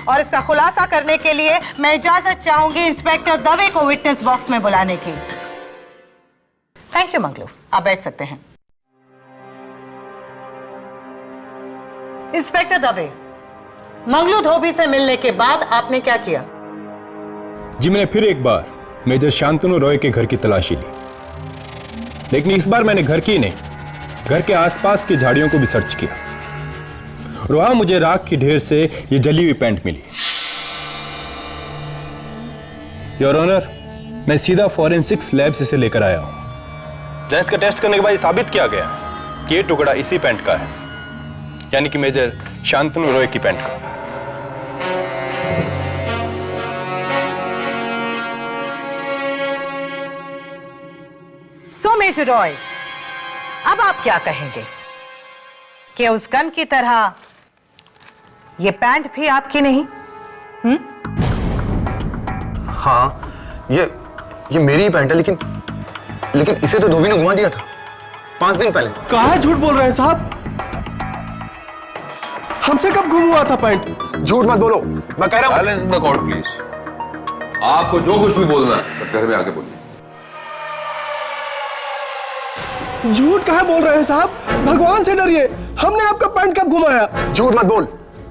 T: और इसका खुलासा करने के लिए मैं इजाजत चाहूंगी इंस्पेक्टर दवे को विटनेस बॉक्स में बुलाने की। थैंक यू मंगलू, आप बैठ सकते हैं। इंस्पेक्टर दवे, मंगलू धोबी से मिलने के बाद आपने क्या किया?
E: जी मैंने फिर एक बार मेजर शांतनु रॉय के घर की तलाशी ली, लेकिन इस बार मैंने घर की नहीं, घर के आसपास की झाड़ियों को भी सर्च किया और वहां मुझे राख की ढेर से ये जली हुई पैंट मिली। योर ऑनर, मैं सीधा फॉरेंसिक्स लैब से इसे लेकर आया हूं, जहां इसका टेस्ट करने के बाद ये साबित किया गया कि ये टुकड़ा इसी पैंट का है, यानी कि मेजर शांतनु रॉय की पैंट का।
T: सो मेजर रॉय, अब आप क्या कहेंगे कि उस गन की तरह ये पैंट भी आपकी नहीं?
S: हाँ, ये मेरी ही पैंट है, लेकिन इसे तो धोबी ने घुमा दिया था 5 दिन पहले।
E: कहाँ झूठ बोल रहे हैं साहब? हमसे कब गुम हुआ था पैंट?
S: झूठ मत बोलो, मैं कह रहा हूं।
J: Silence in the court please. आपको जो कुछ भी बोलना है घर में आके बोलिए।
E: झूठ कहाँ बोल रहे हैं साहब? भगवान से डरिए, हमने आपका पैंट कब घुमाया?
S: झूठ मत बोल,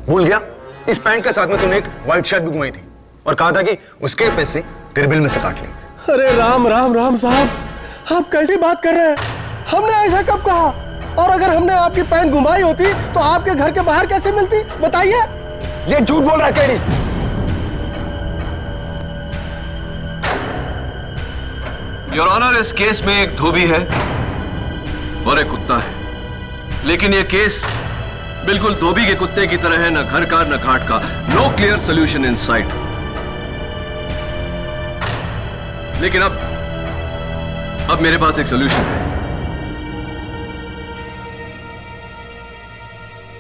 S: भूल गया? इस पैंट के साथ में तूने एक व्हाइट शर्ट भी घुमाई थी और कहा था कि उसके पैसे तेरे बिल में से काट ले।
E: अरे राम राम राम साहब, आप कैसी बात कर रहे हैं? हमने ऐसा कब कहा? और अगर हमने आपकी पैंट घुमाई होती तो आपके घर के बाहर कैसे मिलती, बताइए।
S: ये झूठ बोल रहा है केडी।
D: योर ऑनर, इस केस में एक धोबी है और एक कुत्ता है, लेकिन यह केस बिल्कुल धोबी के कुत्ते की तरह है, न घर का न घाट का। No clear solution in sight. लेकिन अब मेरे पास एक सोल्यूशन है।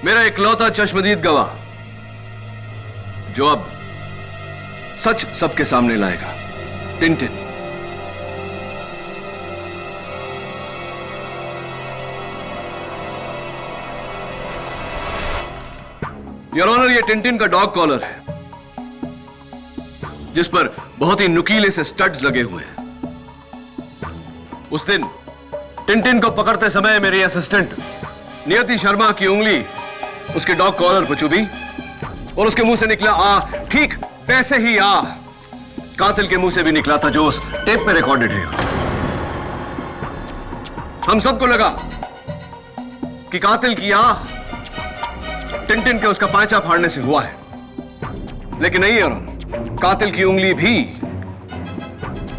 D: मेरा इकलौता चश्मदीद गवाह जो अब सच सबके सामने लाएगा, टिंटिन। योर ऑनर, ये टिंटिन का डॉग कॉलर है, जिस पर बहुत ही नुकीले से स्टड्स लगे हुए हैं। उस दिन टिंटिन को पकड़ते समय मेरी असिस्टेंट नियति शर्मा की उंगली उसके डॉग कॉलर पर चुभी और उसके मुंह से निकला आ, ठीक वैसे ही आ कातिल के मुंह से भी निकला था, जो उस टेप में रिकॉर्डेड है। हम सबको लगा कि कातिल की आ टिंटिन के उसका पांचा फाड़ने से हुआ है, लेकिन नहीं यार, कातिल की उंगली भी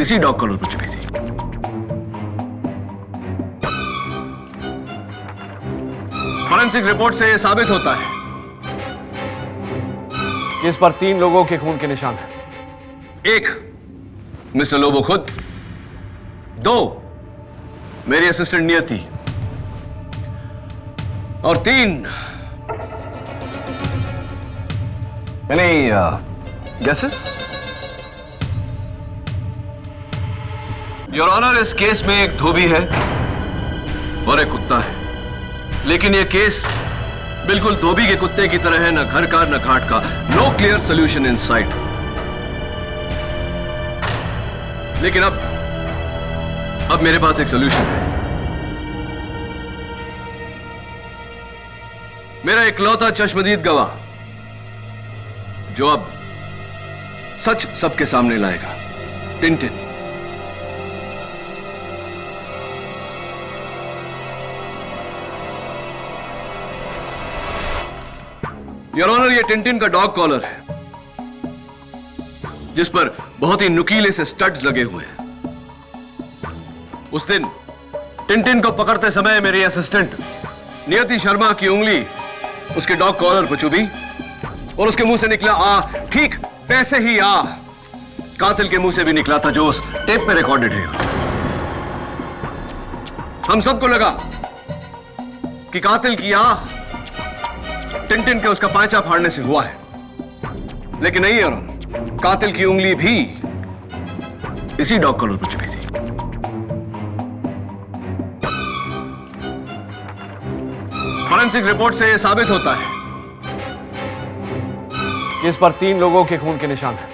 D: इसी डॉग कॉलर पर चुभी थी। फॉरेंसिक रिपोर्ट से यह साबित होता है कि इस पर 3 लोगों के खून के निशान हैं। 1 मिस्टर लोबो खुद, 2 मेरी असिस्टेंट नियति और 3 Any guesses? योर ऑनर, इस केस में एक धोबी है और एक कुत्ता है, लेकिन यह केस बिल्कुल धोबी के कुत्ते की तरह है, न घर का न घाट का। No clear solution in sight. लेकिन अब मेरे पास एक सोल्यूशन है। मेरा इकलौता चश्मदीद गवाह जो अब सच सबके सामने लाएगा, टिंटिन। योर ऑनर, ये टिंटिन का डॉग कॉलर है, जिस पर बहुत ही नुकीले से स्टड्स लगे हुए हैं। उस दिन टिंटिन को पकड़ते समय मेरी असिस्टेंट नियति शर्मा की उंगली उसके डॉग कॉलर पर चुभी और उसके मुंह से निकला आ, ठीक वैसे ही आ कातिल के मुंह से भी निकला था, जो उस टेप में रिकॉर्डेड है। हम सबको लगा कि कातिल की आ टिंटिन के उसका पांचा फाड़ने से हुआ है, लेकिन नहीं योर ऑनर, कातिल की उंगली भी इसी डॉग कॉलर पर छुपी थी। फॉरेंसिक रिपोर्ट से यह साबित होता है कि इस पर 3 लोगों के खून के निशान हैं।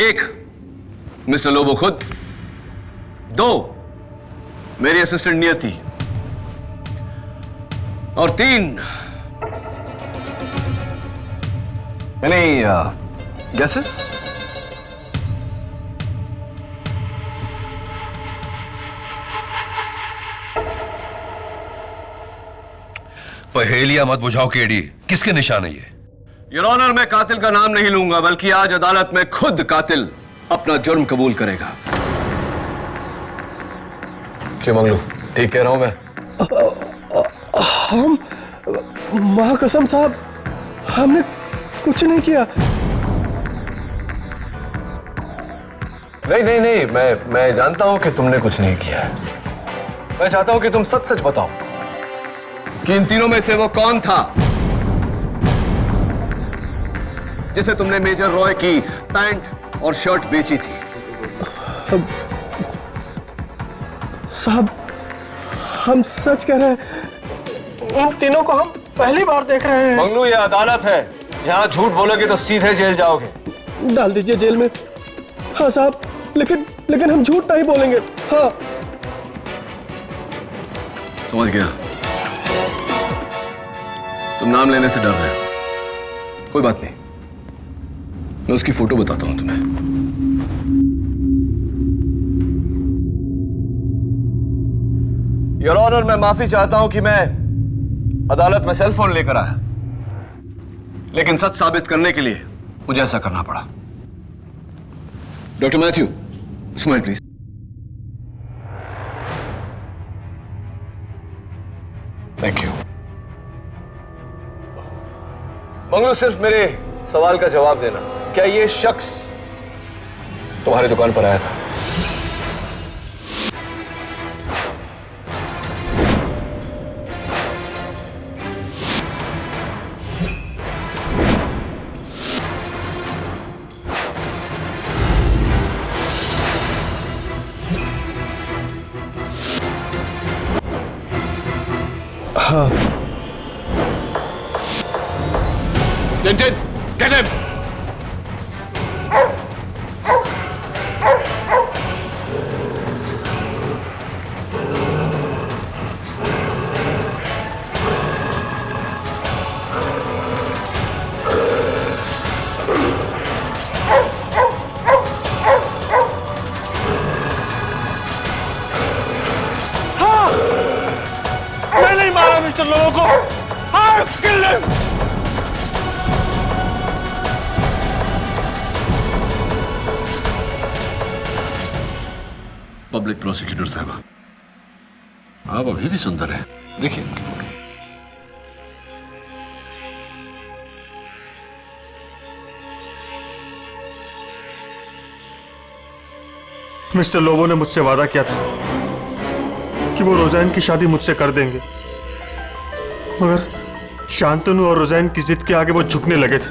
D: 1 मिस्टर लोबो खुद, 2 मेरी असिस्टेंट नियति, और 3 नहीं गेसेस?
C: पहेलियां मत बुझाओ केडी, किसके निशान है ये?
D: योर ऑनर, मैं कातिल का नाम नहीं लूंगा, बल्कि आज अदालत में खुद कातिल अपना जुर्म कबूल करेगा। क्यों मंगलू, ठीक कह रहा हूं मैं?
E: हम मां कसम साहब, हमने कुछ नहीं किया।
D: नहीं, मैं जानता हूं कि तुमने कुछ नहीं किया है। मैं चाहता हूं कि तुम सच सच बताओ कि इन तीनों में से वो कौन था जिसे तुमने मेजर रॉय की पैंट और शर्ट बेची थी?
E: साहब, हम सच कह रहे हैं, इन तीनों को हम पहली बार देख रहे हैं।
D: मंगलू, ये अदालत है, यहां झूठ बोलोगे तो सीधे जेल जाओगे।
E: डाल दीजिए जेल में। हाँ साहब, लेकिन हम झूठ नहीं बोलेंगे। हाँ,
D: समझ गया। तुम नाम लेने से डर रहे हो, कोई बात नहीं, मैं उसकी फोटो बताता हूं तुम्हें। योर ऑनर, मैं माफी चाहता हूं कि मैं अदालत में सेल फोन लेकर आया, लेकिन सच साबित करने के लिए मुझे ऐसा करना पड़ा। Doctor Matthew, smile please. Thank you. Manglu, सिर्फ मेरे सवाल का जवाब देना, क्या ये शख्स तुम्हारी दुकान पर आया था?
E: हाँ।
D: Tintin, get him!
U: हाँ! मैं नहीं मारा मिस्टर लोगों को। हाँ, kill him!
D: पब्लिक प्रोसिक्यूटर साहब, आप अभी भी सुंदर हैं, देखिए उनकी फोटो।
B: मिस्टर लोबो ने मुझसे वादा किया था कि वो रोज़ैन की शादी मुझसे कर देंगे, मगर शांतनु और रोज़ैन की जिद के आगे वो झुकने लगे थे।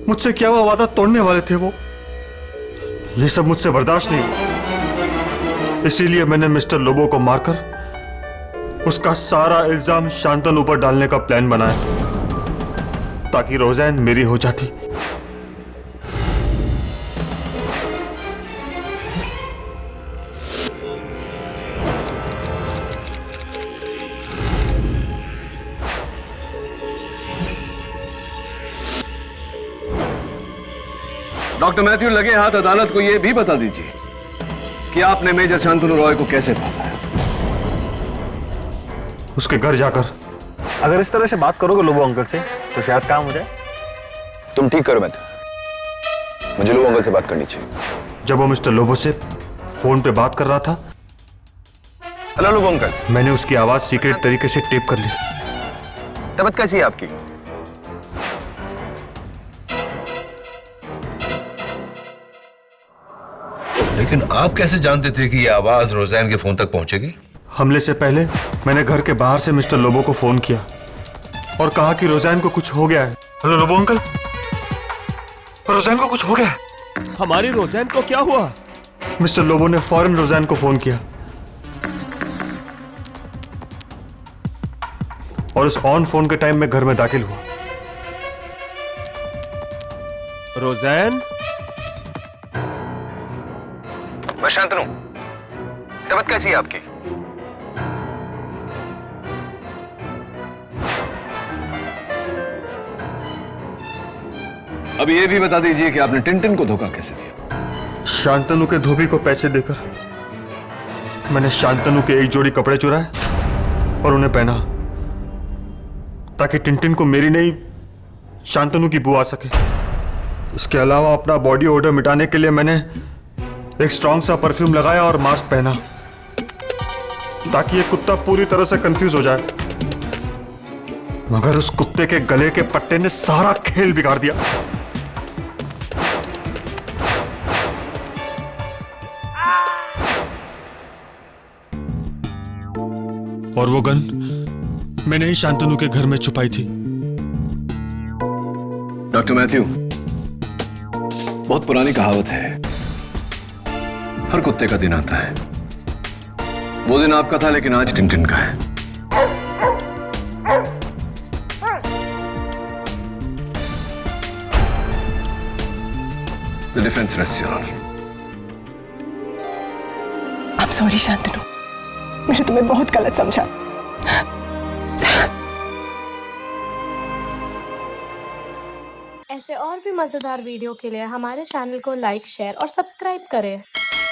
B: मुझसे क्या हुआ वादा तोड़ने वाले थे वो। ये सब मुझसे बर्दाश्त नहीं हुआ, इसीलिए मैंने मिस्टर लोबो को मारकर उसका सारा इल्जाम शांतनु पर डालने का प्लान बनाया ताकि रोज़ैन मेरी हो जाती।
D: डॉक्टर मैथ्यू, लगे हाथ अदालत को यह भी बता दीजिए कि आपने मेजर शांतनु रॉय को कैसे फंसाया।
B: उसके घर जाकर।
K: अगर इस तरह से बात करोगे लोबो अंकल से तो शायद काम हो जाए।
S: तुम ठीक करो मैथ्यू, मुझे लोबो अंकल से बात करनी चाहिए।
B: जब वो मिस्टर लोबो से फोन पे बात कर रहा था,
S: हेलो लोबो अंकल,
B: मैंने उसकी आवाज सीक्रेट तरीके से टेप कर ली।
S: तबीयत कैसी है आपकी?
C: लेकिन आप कैसे जानते थे कि यह आवाज रोज़ैन के फोन तक पहुंचेगी?
B: हमले से पहले मैंने घर के बाहर से मिस्टर लोबो को फोन किया और कहा कि रोज़ैन को कुछ हो गया है। हेलो लोबो अंकल, रोज़ैन को कुछ हो गया।
P: हमारी रोज़ैन को क्या हुआ?
B: मिस्टर लोबो ने फौरन रोज़ैन को फोन किया और उस ऑन फोन के टाइम में घर में दाखिल हुआ।
P: रोज़ैन,
S: मैं शांतनु, तबीयत कैसी है आपकी?
D: अब ये भी बता दीजिए कि आपने टिंटिन को धोखा कैसे दिया?
B: शांतनु के धोबी को पैसे देकर मैंने शांतनु के एक जोड़ी कपड़े चुराए और उन्हें पहना ताकि टिंटिन को मेरी नहीं शांतनु की बू आ सके। इसके अलावा अपना बॉडी ओडर मिटाने के लिए मैंने एक स्ट्रॉन्ग सा परफ्यूम लगाया और मास्क पहना ताकि ये कुत्ता पूरी तरह से कंफ्यूज हो जाए। मगर उस कुत्ते के गले के पट्टे ने सारा खेल बिगाड़ दिया। और वो गन मैंने ही शांतनु के घर में छुपाई थी।
D: डॉक्टर मैथ्यू, बहुत पुरानी कहावत है, हर कुत्ते का दिन आता है। वो दिन आपका था लेकिन आज टिंटिन का है। The defense rests, Your Honor.
L: I'm sorry Shantanu, मैंने तुम्हें बहुत गलत समझा।
A: ऐसे और भी मजेदार वीडियो के लिए हमारे चैनल को लाइक, शेयर और सब्सक्राइब करें।